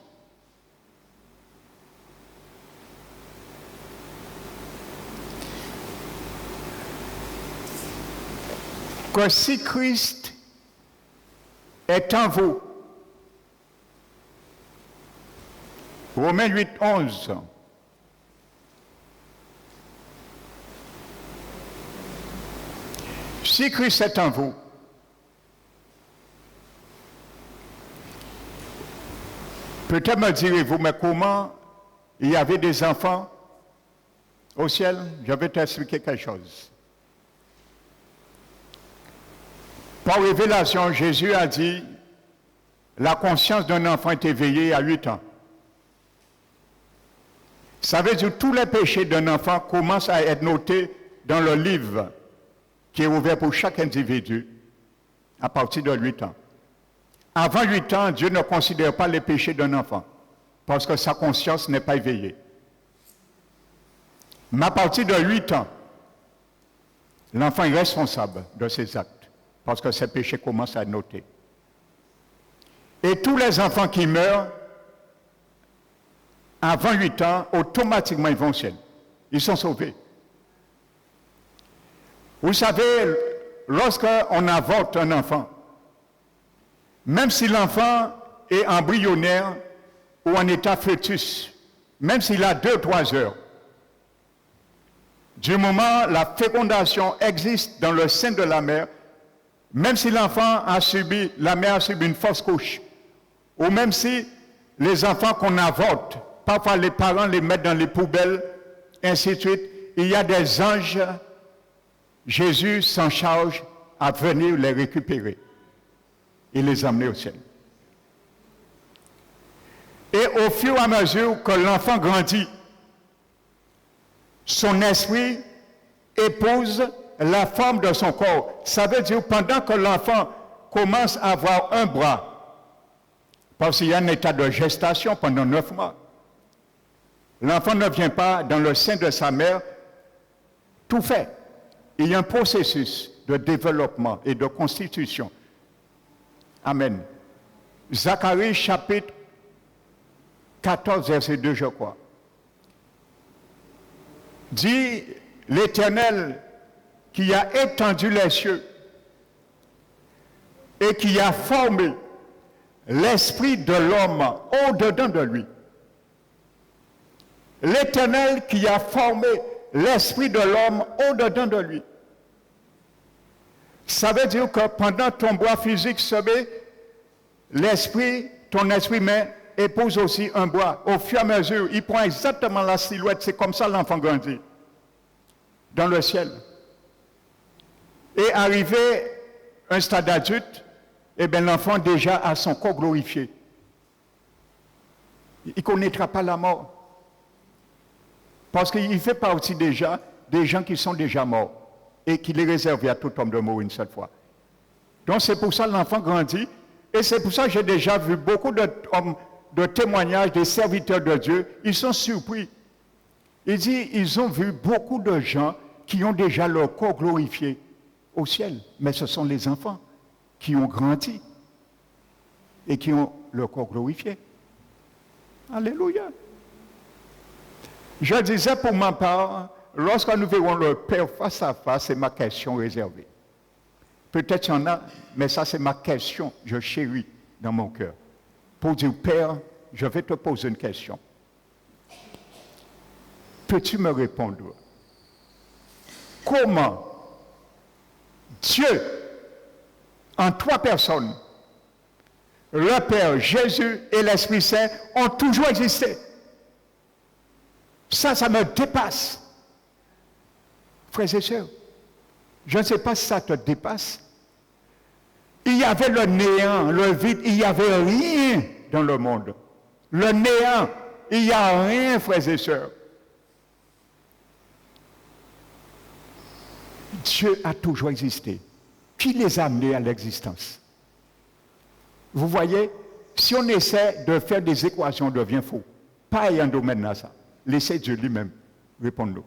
Que si Christ est en vous, Romains 8, 11, si Christ est en vous, peut-être me direz-vous, mais comment il y avait des enfants au ciel? Je vais t'expliquer quelque chose. Par révélation, Jésus a dit, la conscience d'un enfant est éveillée à 8 ans. Ça veut dire que tous les péchés d'un enfant commencent à être notés dans le livre qui est ouvert pour chaque individu à partir de 8 ans. Avant 8 ans, Dieu ne considère pas les péchés d'un enfant parce que sa conscience n'est pas éveillée. Mais à partir de 8 ans, l'enfant est responsable de ses actes parce que ses péchés commencent à être notés. Et tous les enfants qui meurent avant 8 ans, automatiquement ils vont au ciel. Ils sont sauvés. Vous savez, lorsqu'on avorte un enfant, même si l'enfant est embryonnaire ou en état fœtus, même s'il a 2 ou 3 heures, du moment la fécondation existe dans le sein de la mère, même si la mère a subi une fausse couche, ou même si les enfants qu'on avorte, parfois les parents les mettent dans les poubelles, ainsi de suite, il y a des anges, Jésus s'en charge à venir les récupérer et les amener au ciel. Et au fur et à mesure que l'enfant grandit, son esprit épouse la forme de son corps. Ça veut dire pendant que l'enfant commence à avoir un bras, parce qu'il y a un état de gestation pendant 9 mois, l'enfant ne vient pas dans le sein de sa mère tout fait. Il y a un processus de développement et de constitution. Amen. Zacharie chapitre 14, verset 2, je crois. Dit l'Éternel qui a étendu les cieux et qui a formé l'esprit de l'homme au-dedans de lui. L'Éternel qui a formé l'esprit de l'homme au-dedans de lui. Ça veut dire que pendant ton bois physique semé, l'esprit, ton esprit mais épouse aussi un bois. Au fur et à mesure, il prend exactement la silhouette. C'est comme ça l'enfant grandit dans le ciel. Et arrivé à un stade adulte, eh bien l'enfant déjà a son corps glorifié. Il ne connaîtra pas la mort. Parce qu'il fait partie déjà des gens qui sont déjà morts et qu'il est réservé à tout homme de mourir une seule fois. Donc c'est pour ça que l'enfant grandit Et c'est pour ça que j'ai déjà vu beaucoup de témoignages des serviteurs de Dieu. Ils sont surpris. Ils disent ils ont vu beaucoup de gens qui ont déjà leur corps glorifié au ciel. Mais ce sont les enfants qui ont grandi et qui ont leur corps glorifié. Alléluia. Je disais pour ma part, lorsque nous verrons le Père face à face, c'est ma question réservée. Peut-être qu'il y en a, mais ça c'est ma question, je chéris dans mon cœur. Pour dire, Père, je vais te poser une question. Peux-tu me répondre? Comment Dieu, en trois personnes, le Père, Jésus et l'Esprit Saint, ont toujours existé? Ça me dépasse. Frères et sœurs, je ne sais pas si ça te dépasse. Il y avait le néant, le vide, il n'y avait rien dans le monde. Le néant, il n'y a rien, frères et sœurs. Dieu a toujours existé. Qui les a amenés à l'existence? Vous voyez, si on essaie de faire des équations, on devient faux. Pas un domaine là, ça. Laissez Dieu lui-même répondre.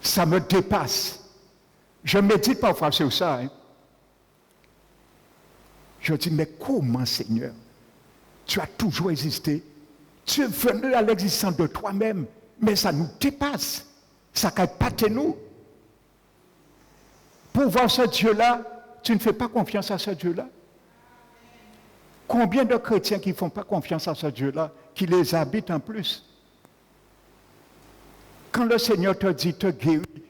Ça me dépasse. Je médite parfois sur ça. Je dis, mais comment, Seigneur? Tu as toujours existé. Tu es venu à l'existence de toi-même, mais ça nous dépasse. Ça ne pas de nous. Pour voir ce Dieu-là, tu ne fais pas confiance à ce Dieu-là? Combien de chrétiens qui ne font pas confiance à ce Dieu-là, qui les habitent en plus? Quand le Seigneur te dit, te guérit,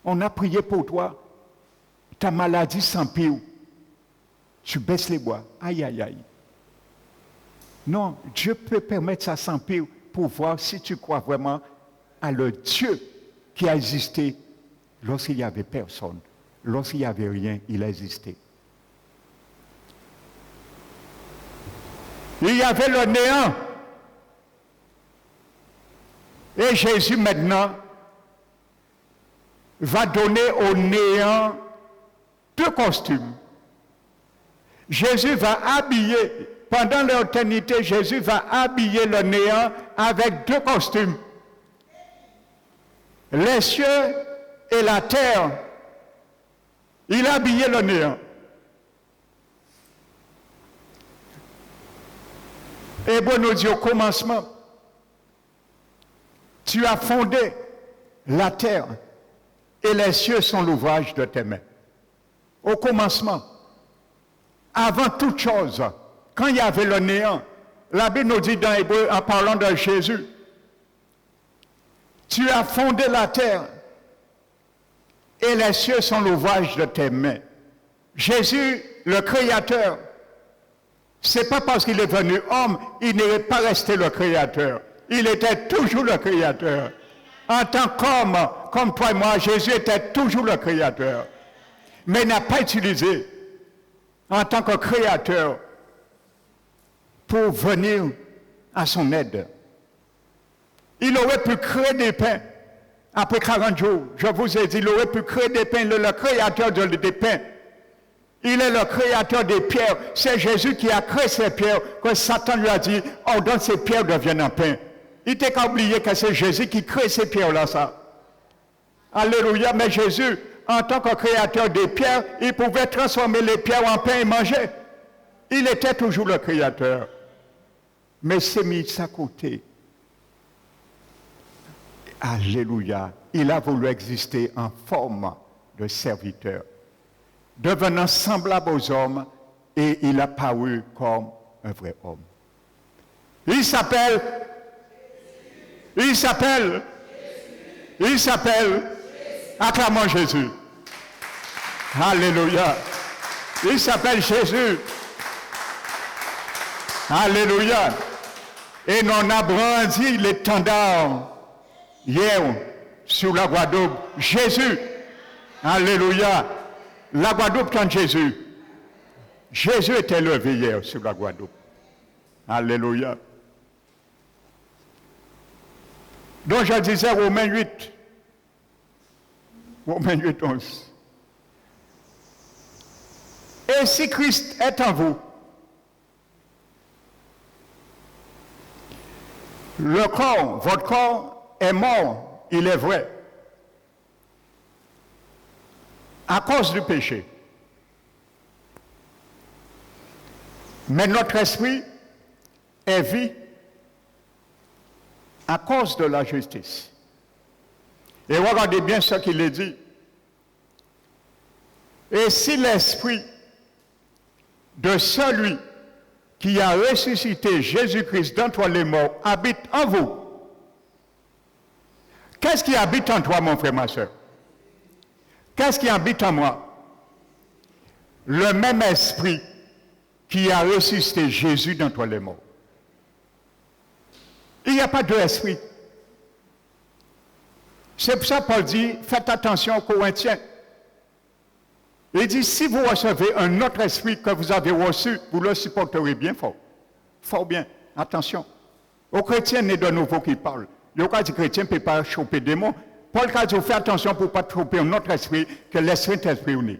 on a prié pour toi, ta maladie s'empire, tu baisses les bois, aïe, aïe, aïe. Non, Dieu peut permettre ça s'empire pour voir si tu crois vraiment à le Dieu qui a existé lorsqu'il n'y avait personne. Lorsqu'il n'y avait rien, il a existé. Il y avait le néant. Et Jésus maintenant va donner au néant deux costumes. Jésus va habiller, pendant l'éternité, Jésus va habiller le néant avec deux costumes. Les cieux et la terre. Il a habillé le néant. Hébreu nous dit au commencement, tu as fondé la terre et les cieux sont l'ouvrage de tes mains. Au commencement, avant toute chose, quand il y avait le néant, la Bible nous dit dans Hébreu, en parlant de Jésus, tu as fondé la terre et les cieux sont l'ouvrage de tes mains. Jésus, le Créateur, c'est pas parce qu'il est venu homme, il n'est pas resté le Créateur. Il était toujours le Créateur. En tant qu'homme, comme toi et moi, Jésus était toujours le Créateur. Mais il n'a pas utilisé en tant que Créateur pour venir à son aide. Il aurait pu créer des pains après 40 jours. Je vous ai dit, il aurait pu créer des pains, le Créateur des pains. Il est le créateur des pierres. C'est Jésus qui a créé ces pierres, que Satan lui a dit, ordonne ces pierres deviennent un pain. Il n'était qu'à oublier que c'est Jésus qui crée ces pierres-là, ça. Alléluia, mais Jésus, en tant que créateur des pierres, il pouvait transformer les pierres en pain et manger. Il était toujours le créateur. Mais il s'est mis de sa côté. Alléluia. Il a voulu exister en forme de serviteur, devenant semblable aux hommes, et il a paru comme un vrai homme. Il s'appelle, acclamons Jésus. Alléluia. Il s'appelle Jésus. Alléluia. Et on a brandi l'étendard hier sur la Guadeloupe. Jésus. Alléluia. La Guadeloupe quand Jésus. Jésus était levé hier sur la Guadeloupe. Alléluia. Donc je disais Romains 8. Romains 8, 11. Et si Christ est en vous, le corps, votre corps est mort, il est vrai, à cause du péché. Mais notre esprit est vie à cause de la justice. Et regardez bien ce qu'il est dit. Et si l'esprit de celui qui a ressuscité Jésus-Christ d'entre les morts habite en vous, qu'est-ce qui habite en toi, mon frère, ma soeur? Qu'est-ce qui habite en moi? Le même esprit qui a ressuscité Jésus d'entre les morts. Il n'y a pas deux esprits. C'est pour ça que Paul dit, faites attention aux Corinthiens. Il dit, si vous recevez un autre esprit que vous avez reçu, vous le supporterez bien fort. Fort bien. Attention. Aux chrétiens nés de nouveau qui parlent. Il y a pas de chrétiens ne peut pas choper des mots. Paul a dit, faites attention pour ne pas choper un autre esprit que l'esprit Saint-Esprit uni.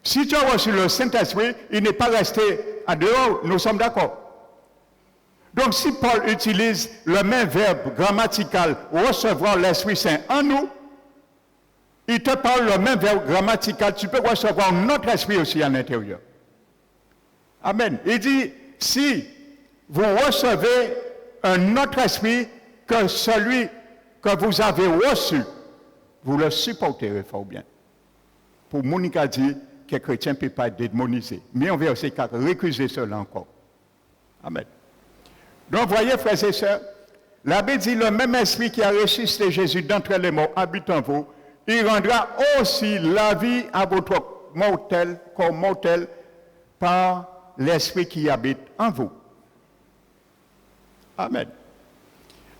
Si tu as reçu le Saint-Esprit, il n'est pas resté à dehors, nous sommes d'accord. Donc si Paul utilise le même verbe grammatical, recevoir l'Esprit Saint en nous, il te parle le même verbe grammatical, tu peux recevoir notre esprit aussi à l'intérieur. Amen. Il dit, si vous recevez un autre esprit que celui que vous avez reçu, vous le supporterez fort bien. Pour Monica dit que les chrétiens ne peuvent pas être démonisés. Mais on va aussi récuser cela encore. Amen. Donc, voyez, frères et sœurs, la Bible dit, le même esprit qui a ressuscité Jésus d'entre les morts habite en vous, il rendra aussi la vie à votre corps mortel par l'esprit qui habite en vous. Amen.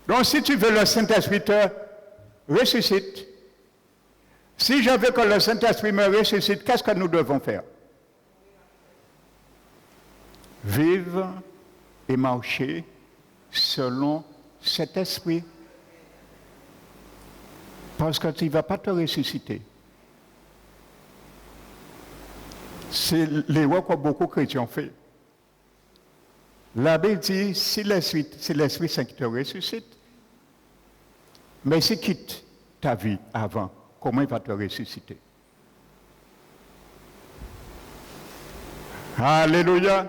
Donc, si tu veux le Saint-Esprit te ressuscite, si je veux que le Saint-Esprit me ressuscite, qu'est-ce que nous devons faire? Vivre et marcher selon cet esprit. Parce que tu ne vas pas te ressusciter. C'est l'erreur que beaucoup de chrétiens ont fait. La Bible dit, c'est l'Esprit Saint qui te ressuscite. Mais s'il quitte ta vie avant, comment il va te ressusciter? Alléluia.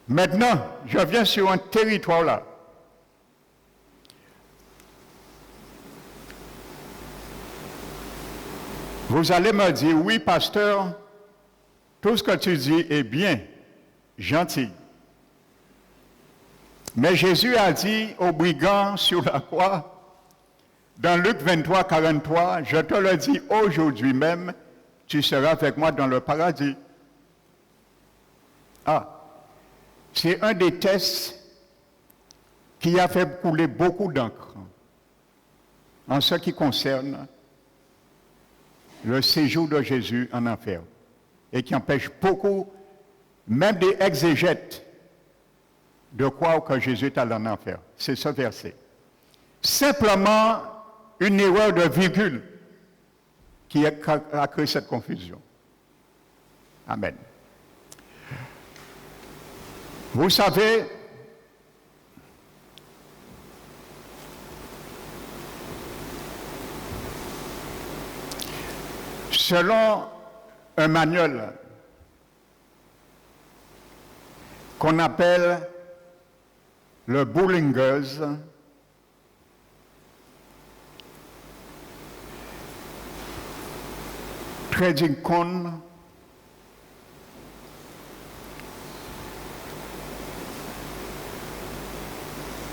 Maintenant, je viens sur un territoire là. Vous allez me dire, oui, pasteur, tout ce que tu dis est bien, gentil. Mais Jésus a dit aux brigands sur la croix, dans Luc 23, 43, je te le dis aujourd'hui même, tu seras avec moi dans le paradis. Ah, c'est un des tests qui a fait couler beaucoup d'encre en ce qui concerne le séjour de Jésus en enfer et qui empêche beaucoup, même des exégètes, de croire que Jésus est allé en enfer. C'est ce verset. Simplement une erreur de virgule qui a créé cette confusion. Amen. Vous savez, selon un manuel qu'on appelle le Bullinger's, Trading Con,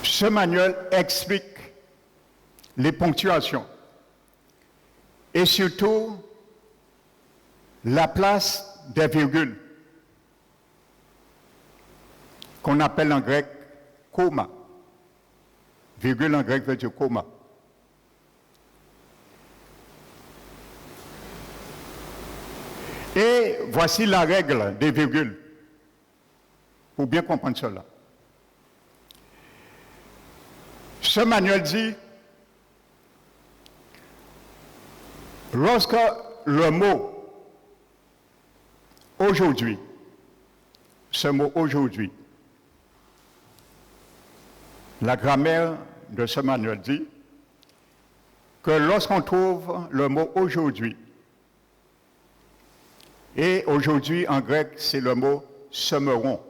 ce manuel explique les ponctuations et surtout la place des virgules qu'on appelle en grec comma. Virgule en grec veut dire comma. Et voici la règle des virgules pour bien comprendre cela. Ce manuel dit, lorsque le mot aujourd'hui, ce mot aujourd'hui, la grammaire de ce manuel dit que lorsqu'on trouve le mot aujourd'hui, et aujourd'hui en grec c'est le mot semeron,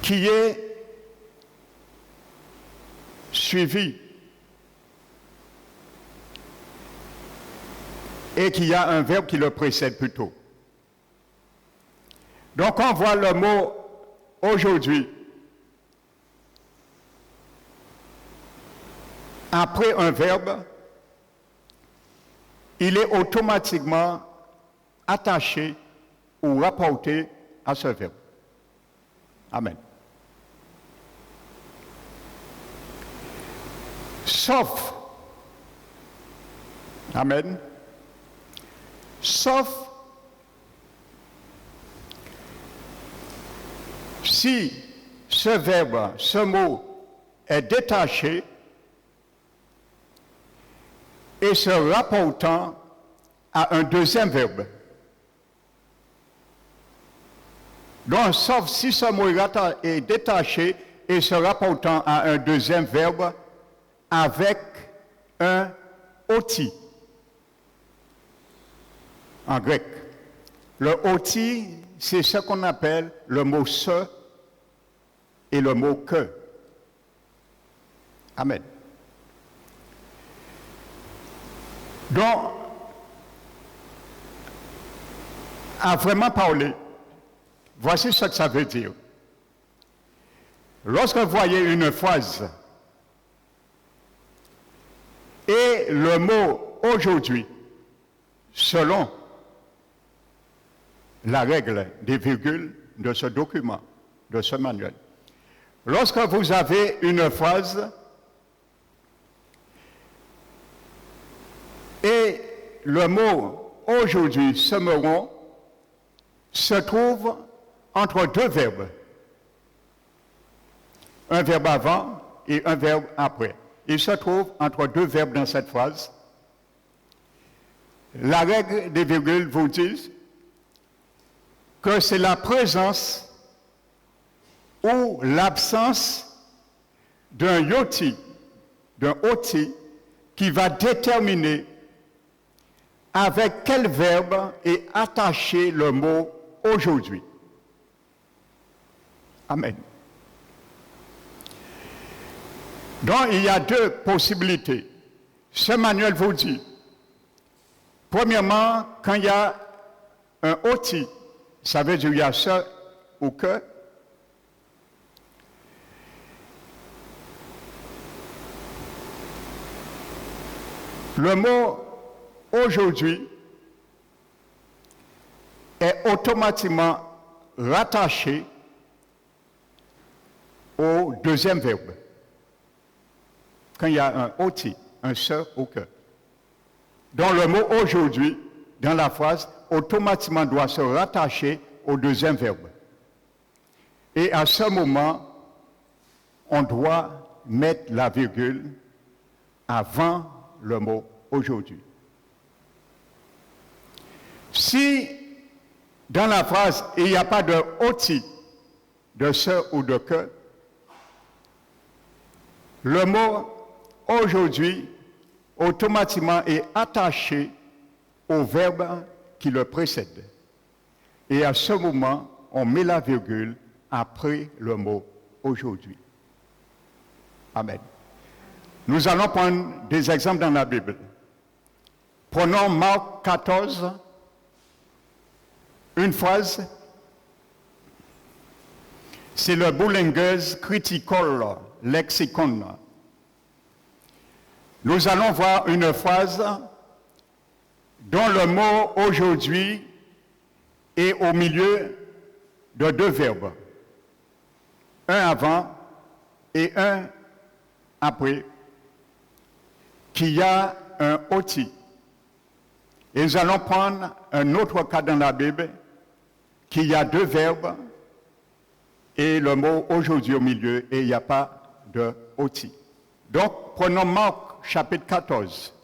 qui est suivi et qu'il y a un verbe qui le précède plutôt. Donc on voit le mot aujourd'hui après un verbe, il est automatiquement attaché ou rapporté à ce verbe. Amen. Sauf, amen, sauf si ce verbe, ce mot est détaché et se rapportant à un deuxième verbe. Donc, sauf si ce mot est détaché et se rapportant à un deuxième verbe avec un oti en grec. Le oti, c'est ce qu'on appelle le mot se et le mot que. Amen. Donc, à vraiment parler, voici ce que ça veut dire. Lorsque vous voyez une phrase et le mot aujourd'hui, selon la règle des virgules de ce document, de ce manuel, lorsque vous avez une phrase et le mot aujourd'hui, semeront, se trouve entre deux verbes. Un verbe avant et un verbe après. Il se trouve entre deux verbes dans cette phrase. La règle des virgules vous dit que c'est la présence ou l'absence d'un yoti, d'un oti, qui va déterminer avec quel verbe est attaché le mot aujourd'hui. Amen. Donc, il y a deux possibilités. Ce manuel vous dit, premièrement, quand il y a un oti, ça veut dire il y a ce ou que. Le mot aujourd'hui est automatiquement rattaché au deuxième verbe. Quand il y a un oti, un se ou que. Donc le mot aujourd'hui, dans la phrase, automatiquement doit se rattacher au deuxième verbe. Et à ce moment, on doit mettre la virgule avant le mot aujourd'hui. Si dans la phrase, il n'y a pas de oti, de ce ou de que, le mot aujourd'hui automatiquement est attaché au verbe qui le précède. Et à ce moment, on met la virgule après le mot aujourd'hui. Amen. Nous allons prendre des exemples dans la Bible. Prenons Marc 14, une phrase. C'est le Bullinger's Critical Lexicon. Nous allons voir une phrase dont le mot aujourd'hui est au milieu de deux verbes. Un avant et un après, qui a un oti. Et nous allons prendre un autre cas dans la Bible, qui a deux verbes et le mot aujourd'hui au milieu, et il n'y a pas de oti. Donc, prenons Marc chapitre 14.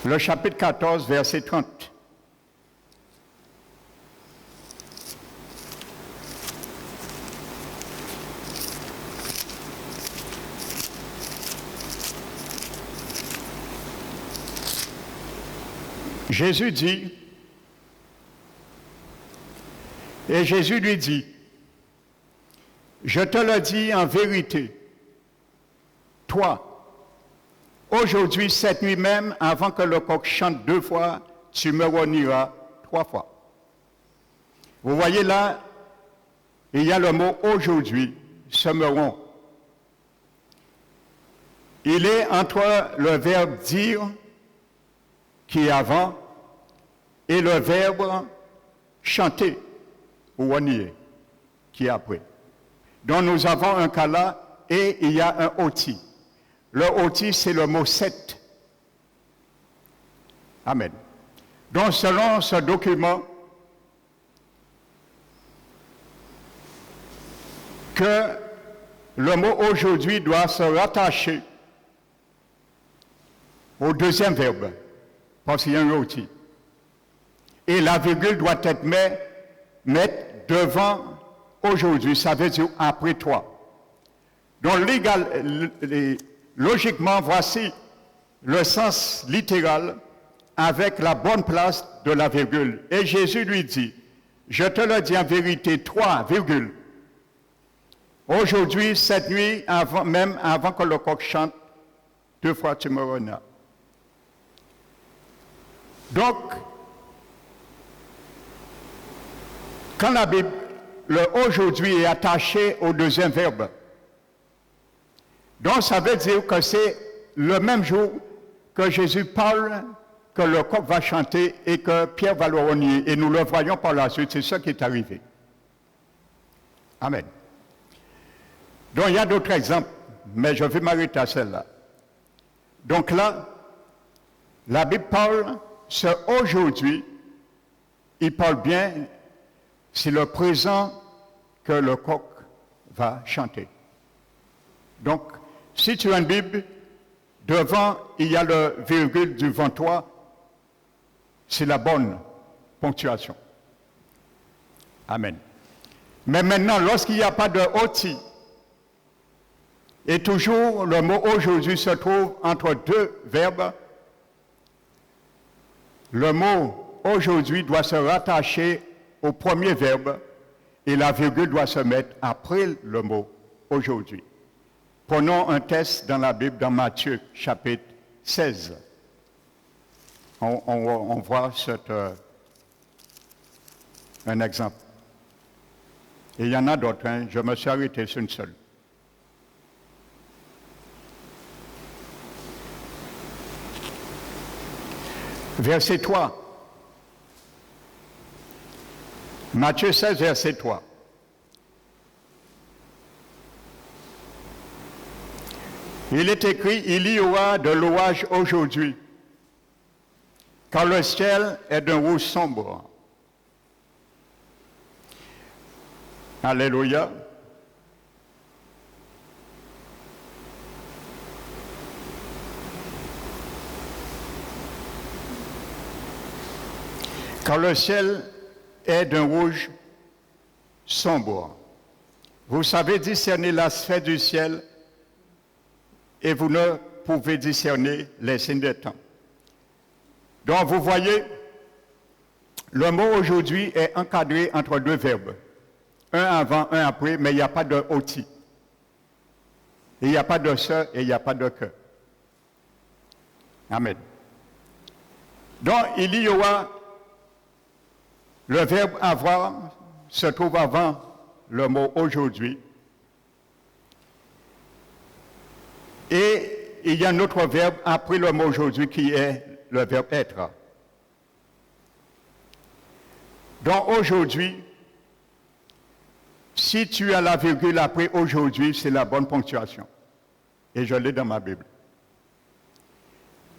le chapitre 14, verset 30. Jésus dit, et Jésus lui dit, je te le dis en vérité, toi, aujourd'hui, cette nuit même, avant que le coq chante 2 fois, tu me renieras 3 fois. Vous voyez là, il y a le mot aujourd'hui, semeront. Il est entre le verbe dire, qui est avant, et le verbe chanter ou renier, qui est après. Donc nous avons un cas là et il y a un oti. Le oti, c'est le mot 7. Amen. Donc selon ce document, que le mot aujourd'hui doit se rattacher au deuxième verbe, parce qu'il y a un oti. Et la virgule doit être mettre devant aujourd'hui, ça veut dire après toi. Donc logiquement, voici le sens littéral avec la bonne place de la virgule. Et Jésus lui dit, je te le dis en vérité, toi, virgule. Aujourd'hui, cette nuit, même avant que le coq chante, 2 fois tu me renieras. Donc, quand la Bible, le aujourd'hui est attaché au deuxième verbe, donc ça veut dire que c'est le même jour que Jésus parle, que le coq va chanter et que Pierre va le renier. Et nous le voyons par la suite, c'est ce qui est arrivé. Amen. Donc il y a d'autres exemples, mais je vais m'arrêter à celle-là. Donc là, la Bible parle, ce aujourd'hui, il parle bien, c'est le présent que le coq va chanter. Donc, si tu as une Bible, devant, il y a le virgule devant toi, c'est la bonne ponctuation. Amen. Mais maintenant, lorsqu'il n'y a pas de oti, et toujours le mot aujourd'hui se trouve entre 2 verbes, le mot aujourd'hui doit se rattacher au premier verbe et la virgule doit se mettre après le mot aujourd'hui. Prenons un test dans la Bible, dans Matthieu, chapitre 16. On voit un exemple. Et il y en a d'autres, hein. Je me suis arrêté sur une seule. Verset 3. Matthieu 16, verset 3. Il est écrit, il y aura de l'orage aujourd'hui, car le ciel est d'un rouge sombre. Alléluia. Car le ciel est d'un rouge sombre. Vous savez discerner la sphère du ciel et vous ne pouvez discerner les signes des temps. Donc vous voyez, le mot aujourd'hui est encadré entre 2 verbes. Un avant, un après, mais il n'y a pas de oti. Il n'y a pas de se et il n'y a pas de que. Amen. Donc il y aura le verbe avoir se trouve avant le mot aujourd'hui. Et il y a un autre verbe après le mot aujourd'hui qui est le verbe être. Donc aujourd'hui, si tu as la virgule après aujourd'hui, c'est la bonne ponctuation. Et je l'ai dans ma Bible.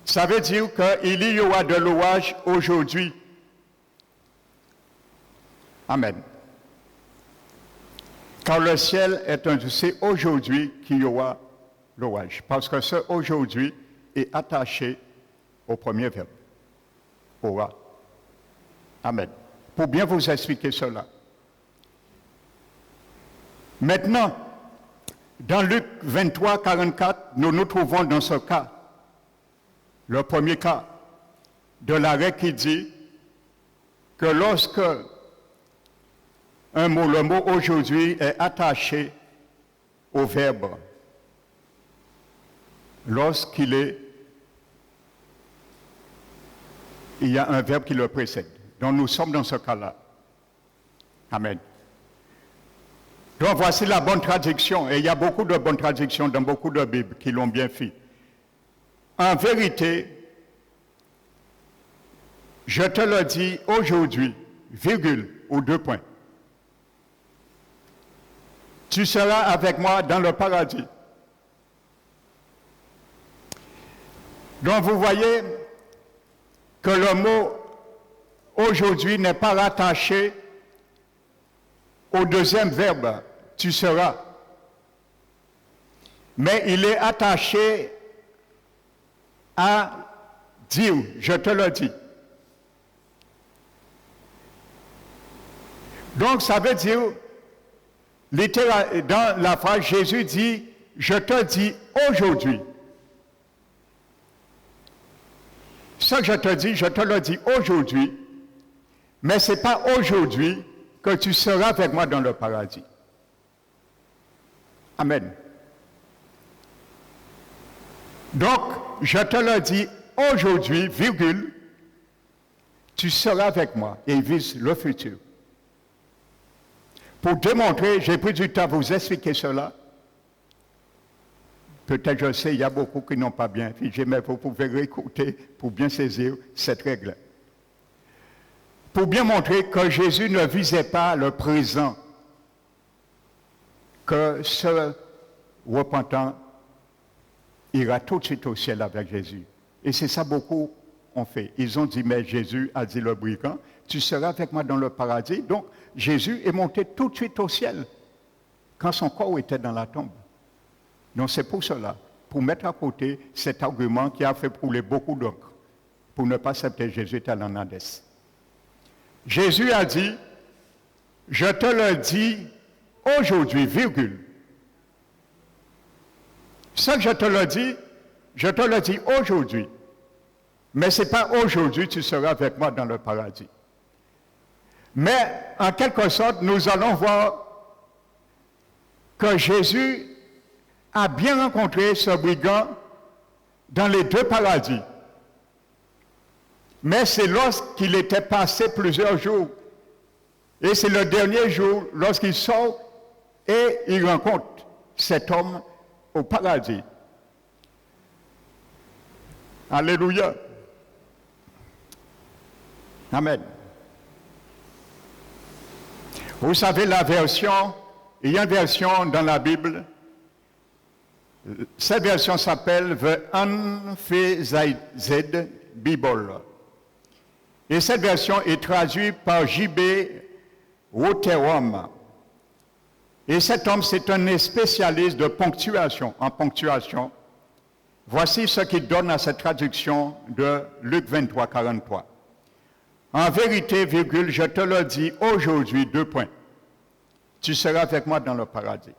Ça veut dire qu'il y aura de l'orage aujourd'hui. Amen. Car le ciel est un... C'est aujourd'hui qu'il y aura l'orage. Parce que ce aujourd'hui est attaché au premier verbe. Aura. Amen. Pour bien vous expliquer cela. Maintenant, dans Luc 23, 44, nous nous trouvons dans ce cas. Le premier cas de l'arrêt qui dit que lorsque le mot aujourd'hui est attaché au verbe, il y a un verbe qui le précède. Donc nous sommes dans ce cas-là. Amen. Donc voici la bonne traduction, et il y a beaucoup de bonnes traductions dans beaucoup de Bibles qui l'ont bien fait. En vérité, je te le dis aujourd'hui, virgule, ou 2 points. Tu seras avec moi dans le paradis. Donc vous voyez que le mot aujourd'hui n'est pas rattaché au deuxième verbe, tu seras. Mais il est attaché à dire, je te le dis. Donc ça veut dire, littéralement, dans la phrase, Jésus dit, je te dis aujourd'hui. Ce que je te le dis aujourd'hui, mais ce n'est pas aujourd'hui que tu seras avec moi dans le paradis. Amen. Donc, je te le dis aujourd'hui, virgule, tu seras avec moi, et il vise le futur. Pour démontrer, j'ai pris du temps à vous expliquer cela. Peut-être, je sais, il y a beaucoup qui n'ont pas bien figé, mais vous pouvez réécouter pour bien saisir cette règle. Pour bien montrer que Jésus ne visait pas le présent, que ce repentant ira tout de suite au ciel avec Jésus. Et c'est ça beaucoup ont fait. Ils ont dit, mais Jésus a dit le brigand, tu seras avec moi dans le paradis. Donc, Jésus est monté tout de suite au ciel, quand son corps était dans la tombe. Donc, c'est pour cela, pour mettre à côté cet argument qui a fait couler beaucoup d'encre, pour ne pas accepter Jésus étant en Hadès. Jésus a dit, je te le dis aujourd'hui, virgule. Ce que je te le dis aujourd'hui. Mais ce n'est pas aujourd'hui tu seras avec moi dans le paradis. Mais en quelque sorte, nous allons voir que Jésus a bien rencontré ce brigand dans les 2 paradis. Mais c'est lorsqu'il était passé plusieurs jours. Et c'est le dernier jour, lorsqu'il sort et il rencontre cet homme au paradis. Alléluia. Amen. Vous savez la version, il y a une version dans la Bible, cette version s'appelle The Unphased Bible. Et cette version est traduite par J.B. Rotherom. Et cet homme, c'est un spécialiste de ponctuation, en ponctuation. Voici ce qu'il donne à cette traduction de Luc 23, 43. En vérité, virgule, je te le dis aujourd'hui, 2 points. Tu seras avec moi dans le paradis.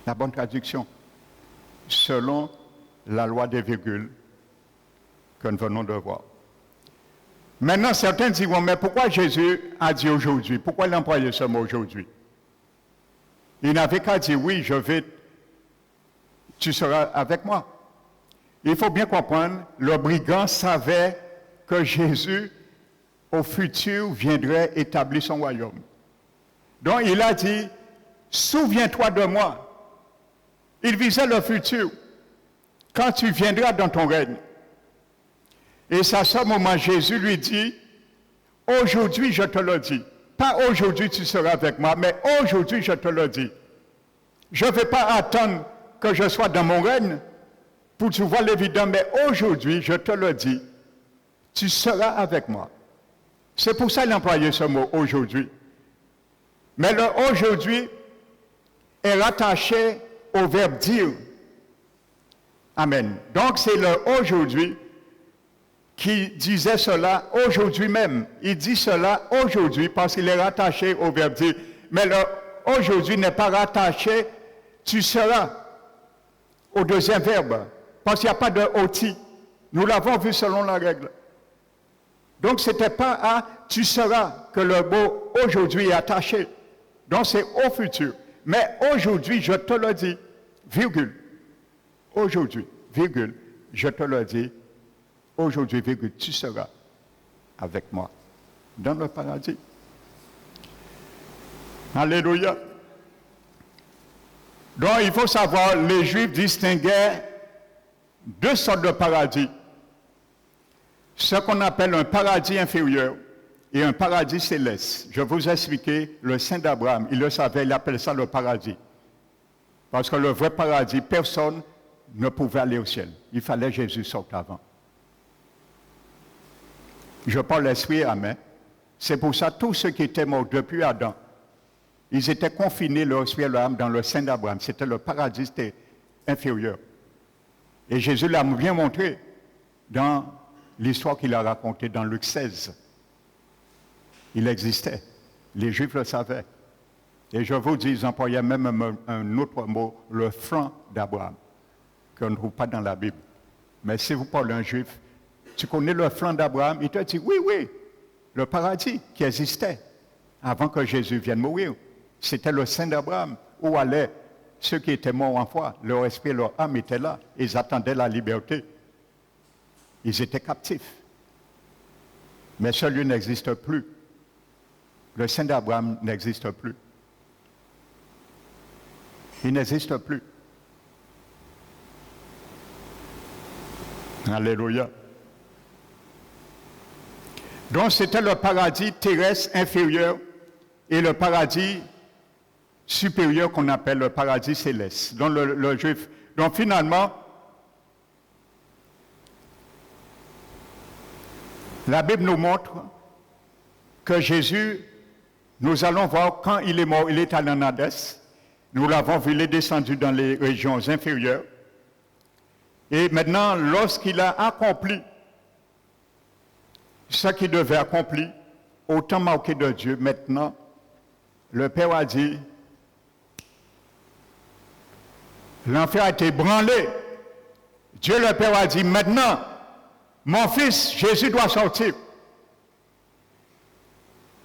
La bonne traduction, selon la loi des virgules que nous venons de voir. Maintenant, certains diront, mais pourquoi Jésus a dit aujourd'hui? Pourquoi il a employé ce mot aujourd'hui? Il n'avait qu'à dire, oui, tu seras avec moi. Il faut bien comprendre, le brigand savait que Jésus, au futur, viendrait établir son royaume. Donc, il a dit, souviens-toi de moi. Il visait le futur, quand tu viendras dans ton règne. Et c'est à ce moment, Jésus lui dit, aujourd'hui je te le dis. Pas aujourd'hui tu seras avec moi, mais aujourd'hui je te le dis. Je ne vais pas attendre que je sois dans mon règne pour te voir l'évident, mais aujourd'hui je te le dis. Tu seras avec moi. C'est pour ça qu'il a employé ce mot aujourd'hui. Mais le aujourd'hui est rattaché au verbe dire. Amen. Donc c'est le aujourd'hui qui disait cela aujourd'hui même. Il dit cela aujourd'hui parce qu'il est rattaché au verbe dire. Mais le aujourd'hui n'est pas rattaché, tu seras, au deuxième verbe. Parce qu'il n'y a pas de oti. Nous l'avons vu selon la règle. Donc ce n'était pas à tu seras que le mot aujourd'hui est attaché. Donc c'est au futur. Mais aujourd'hui, je te le dis, virgule. Aujourd'hui, virgule, je te le dis, aujourd'hui, virgule, tu seras avec moi dans le paradis. Alléluia. Donc il faut savoir, les Juifs distinguaient deux sortes de paradis. Ce qu'on appelle un paradis inférieur et un paradis céleste. Je vais vous expliquer, le saint d'Abraham, il le savait, il appelle ça le paradis. Parce que le vrai paradis, personne ne pouvait aller au ciel. Il fallait Jésus sorte avant. Je parle l'esprit, amen. C'est pour ça tous ceux qui étaient morts depuis Adam, ils étaient confinés, leur esprit et leur âme, dans le sein d'Abraham. C'était le paradis inférieur. Et Jésus l'a bien montré dans l'histoire qu'il a racontée dans Luc 16. Il existait. Les Juifs le savaient. Et je vous dis, ils employaient même un autre mot, le flanc d'Abraham, qu'on ne trouve pas dans la Bible. Mais si vous parlez à un Juif, tu connais le flanc d'Abraham, il te dit, oui, oui, le paradis qui existait avant que Jésus vienne mourir. C'était le sein d'Abraham, où allaient ceux qui étaient morts en foi. Leur esprit et leur âme étaient là. Ils attendaient la liberté. Ils étaient captifs. Mais ce lieu n'existe plus. Le sein d'Abraham n'existe plus. Il n'existe plus. Alléluia. Donc c'était le paradis terrestre inférieur et le paradis supérieur qu'on appelle le paradis céleste. Donc le juif. Donc finalement, la Bible nous montre que Jésus, nous allons voir quand il est mort, il est allé en Hadès. Nous l'avons vu, il est descendu dans les régions inférieures. Et maintenant, lorsqu'il a accompli ce qu'il devait accomplir, au temps marqué de Dieu, maintenant, le Père a dit, l'enfer a été branlé. Dieu le Père a dit, maintenant, mon fils, Jésus doit sortir.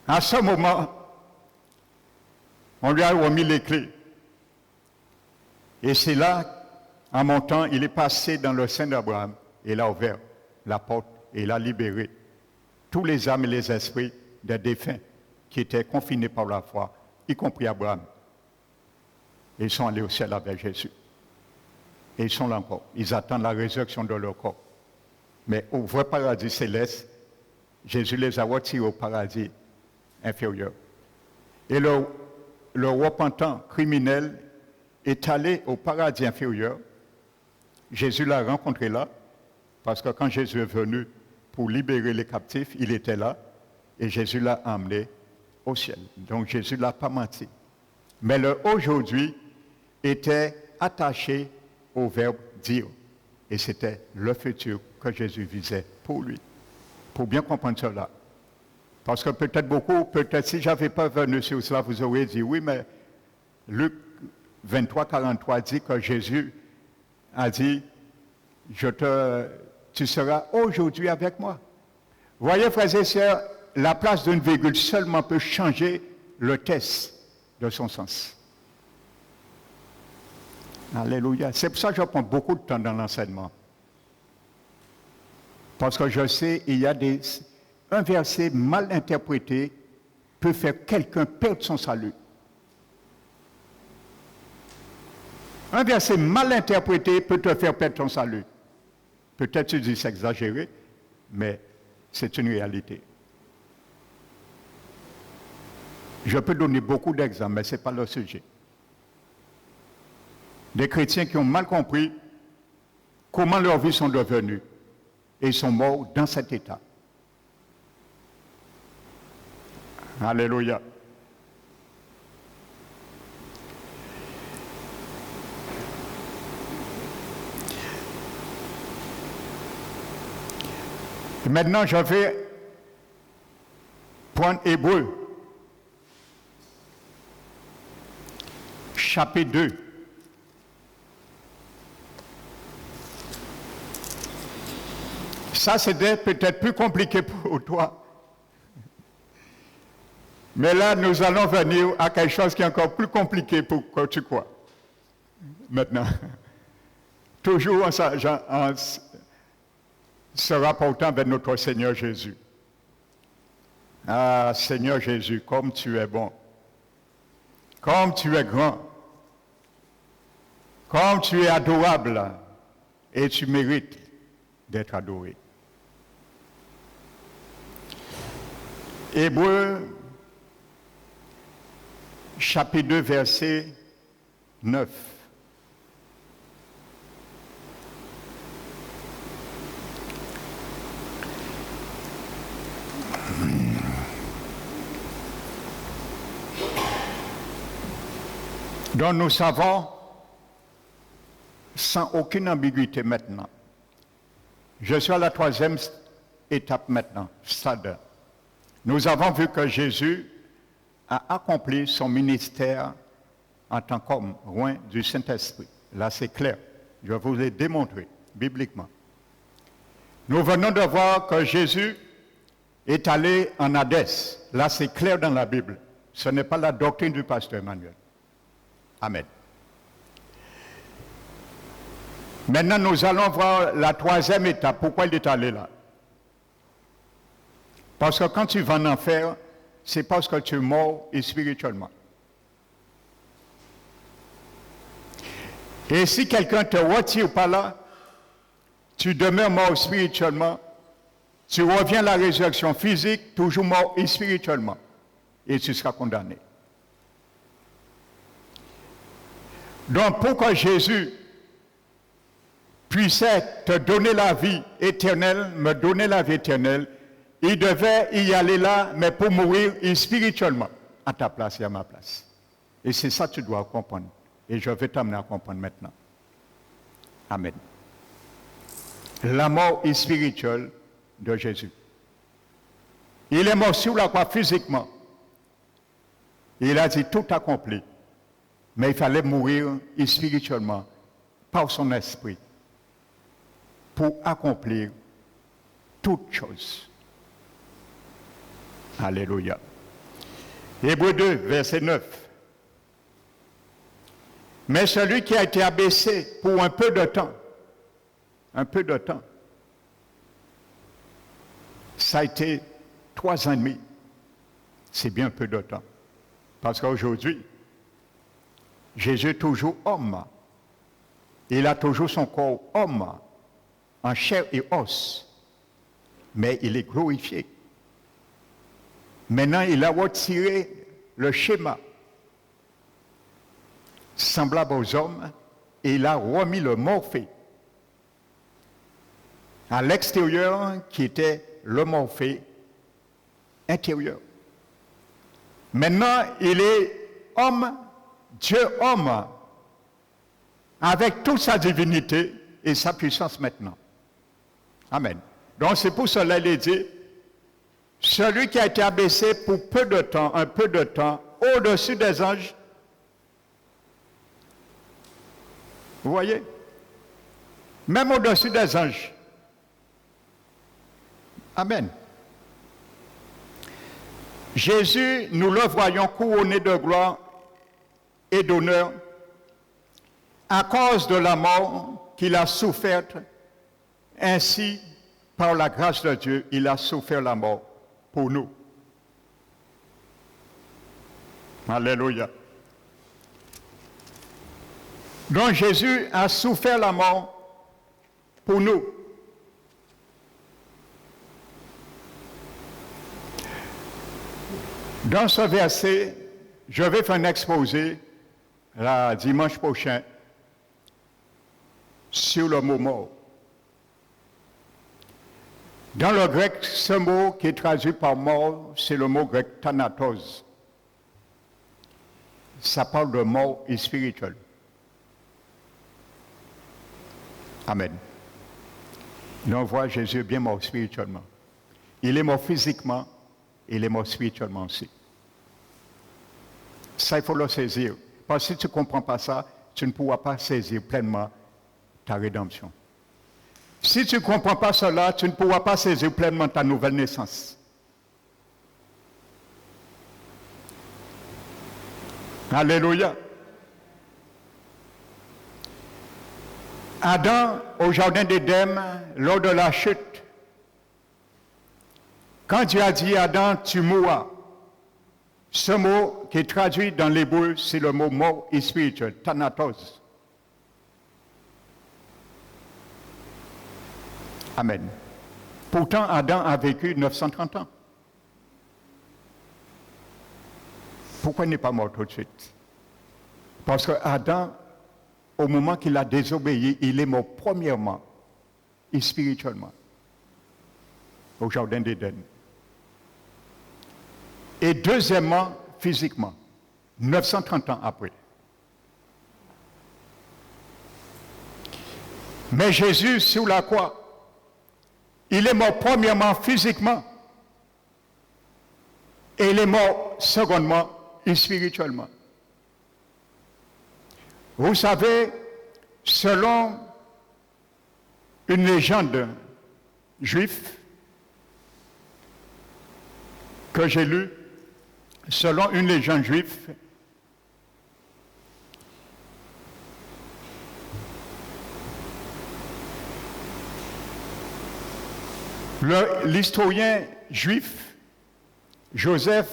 À ce moment, on lui a remis les clés. Et c'est là, en montant, il est passé dans le sein d'Abraham. Et il a ouvert la porte et il a libéré tous les âmes et les esprits des défunts qui étaient confinés par la foi, y compris Abraham. Et ils sont allés au ciel avec Jésus. Et ils sont là encore. Ils attendent la résurrection de leur corps. Mais au vrai paradis céleste, Jésus les a retirés au paradis inférieur. Et le repentant criminel est allé au paradis inférieur. Jésus l'a rencontré là, parce que quand Jésus est venu pour libérer les captifs, il était là, et Jésus l'a emmené au ciel. Donc Jésus ne l'a pas menti. Mais le aujourd'hui était attaché au verbe dire. Et c'était le futur que Jésus visait pour lui. Pour bien comprendre cela. Parce que peut-être si je n'avais pas venu sur cela, vous auriez dit, oui, mais Luc 23, 43 dit que Jésus a dit, tu seras aujourd'hui avec moi. Voyez, frères et sœurs, la place d'une virgule seulement peut changer le test de son sens. Alléluia. C'est pour ça que je prends beaucoup de temps dans l'enseignement. Parce que je sais, un verset mal interprété peut faire quelqu'un perdre son salut. Un verset mal interprété peut te faire perdre ton salut. Peut-être tu dis c'est exagéré, mais c'est une réalité. Je peux donner beaucoup d'exemples, mais ce n'est pas le sujet. Des chrétiens qui ont mal compris comment leurs vies sont devenues et ils sont morts dans cet état. Alléluia. Maintenant, je vais prendre Hébreu, chapitre 2. Ça, c'était peut-être plus compliqué pour toi. Mais là, nous allons venir à quelque chose qui est encore plus compliqué pour que tu crois. Maintenant. Toujours en se rapportant vers notre Seigneur Jésus. Ah, Seigneur Jésus, comme tu es bon. Comme tu es grand. Comme tu es adorable. Et tu mérites d'être adoré. Hébreux, chapitre 2, verset 9. Donc nous savons, sans aucune ambiguïté maintenant, je suis à la 3e étape maintenant, stade. Nous avons vu que Jésus a accompli son ministère en tant qu'homme, loin du Saint-Esprit. Là, c'est clair. Je vous l'ai démontré, bibliquement. Nous venons de voir que Jésus est allé en Hadès. Là, c'est clair dans la Bible. Ce n'est pas la doctrine du pasteur Emmanuel. Amen. Maintenant, nous allons voir la 3e étape. Pourquoi il est allé là? Parce que quand tu vas en enfer, c'est parce que tu es mort spirituellement. Et si quelqu'un ne te retire pas là, tu demeures mort spirituellement, tu reviens à la résurrection physique, toujours mort spirituellement, et tu seras condamné. Donc, pour que Jésus puissait te donner la vie éternelle, me donner la vie éternelle, il devait y aller là, mais pour mourir spirituellement, à ta place et à ma place. Et c'est ça que tu dois comprendre. Et je vais t'amener à comprendre maintenant. Amen. La mort spirituelle de Jésus. Il est mort sur la croix physiquement. Il a dit tout accompli. Mais il fallait mourir spirituellement par son esprit pour accomplir toutes choses. Alléluia. Hébreux 2, verset 9. Mais celui qui a été abaissé pour un peu de temps, ça a été 3 ans et demi. C'est bien un peu de temps. Parce qu'aujourd'hui, Jésus est toujours homme. Il a toujours son corps homme, en chair et os. Mais il est glorifié. Maintenant, il a retiré le schéma semblable aux hommes et il a remis le morphé à l'extérieur qui était le morphé intérieur. Maintenant, il est homme, Dieu homme, avec toute sa divinité et sa puissance maintenant. Amen. Donc c'est pour cela qu'il dit, celui qui a été abaissé pour peu de temps, un peu de temps, au-dessus des anges. Vous voyez? Même au-dessus des anges. Amen. Jésus, nous le voyons couronné de gloire et d'honneur à cause de la mort qu'il a soufferte. Ainsi, par la grâce de Dieu, il a souffert la mort pour nous. Alléluia. Donc Jésus a souffert la mort pour nous. Dans ce verset, je vais faire un exposé dimanche prochain sur le mot mort. Dans le grec, ce mot qui est traduit par mort, c'est le mot grec thanatos. Ça parle de mort spirituelle. Amen. Donc on voit Jésus est bien mort spirituellement. Il est mort physiquement, il est mort spirituellement aussi. Ça, il faut le saisir. Parce que si tu ne comprends pas ça, tu ne pourras pas saisir pleinement ta rédemption. Si tu ne comprends pas cela, tu ne pourras pas saisir pleinement ta nouvelle naissance. Alléluia. Adam, au jardin d'Éden, lors de la chute, quand Dieu a dit Adam, tu mourras, ce mot qui est traduit dans l'hébreu, c'est le mot mort et spirituel, thanatos. Amen. Pourtant, Adam a vécu 930 ans. Pourquoi il n'est pas mort tout de suite? Parce que Adam, au moment qu'il a désobéi, il est mort premièrement et spirituellement au jardin d'Éden. Et deuxièmement, physiquement, 930 ans après. Mais Jésus, sur la croix, il est mort premièrement physiquement et il est mort secondement et spirituellement. Vous savez, selon une légende juive que j'ai lue, selon une légende juive, l'historien juif Joseph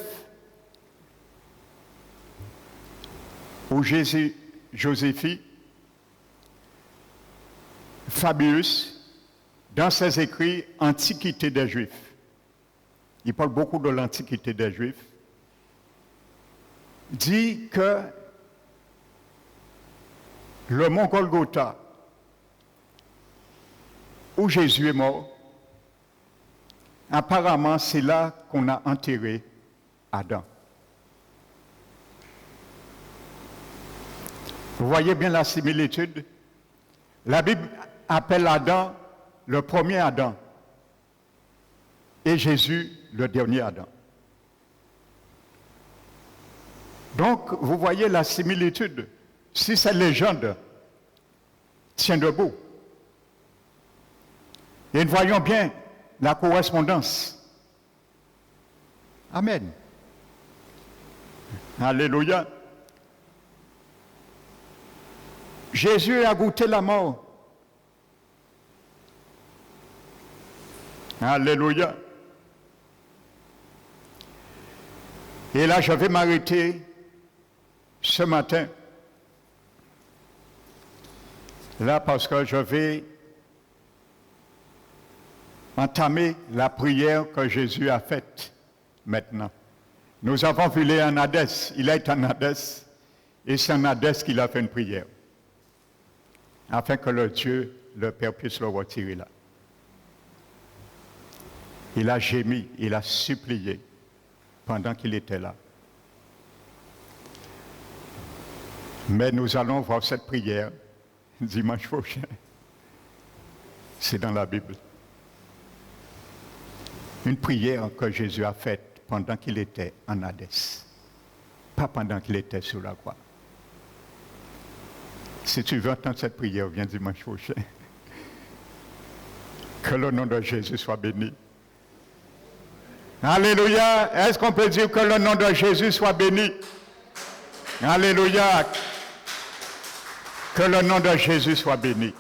ou Joséphie Fabius, dans ses écrits Antiquité des Juifs, il parle beaucoup de l'Antiquité des Juifs, dit que le mont Golgotha, où Jésus est mort, apparemment c'est là qu'on a enterré Adam. Vous voyez bien la similitude? La Bible appelle Adam le premier Adam et Jésus le dernier Adam. Donc, vous voyez la similitude. Si cette légende tient debout, et nous voyons bien la correspondance. Amen. Alléluia. Jésus a goûté la mort. Alléluia. Et là, je vais m'arrêter ce matin. Là, parce que je vais entamer la prière que Jésus a faite maintenant. Nous avons vu en Hadès. Il est en Hadès. Et c'est en Hadès qu'il a fait une prière. Afin que le Dieu, le Père, puisse le retirer là. Il a gémi, il a supplié pendant qu'il était là. Mais nous allons voir cette prière dimanche prochain. C'est dans la Bible. Une prière que Jésus a faite pendant qu'il était en Hadès. Pas pendant qu'il était sur la croix. Si tu veux entendre cette prière, viens dimanche prochain. Que le nom de Jésus soit béni. Alléluia. Est-ce qu'on peut dire que le nom de Jésus soit béni? Alléluia. Que le nom de Jésus soit béni.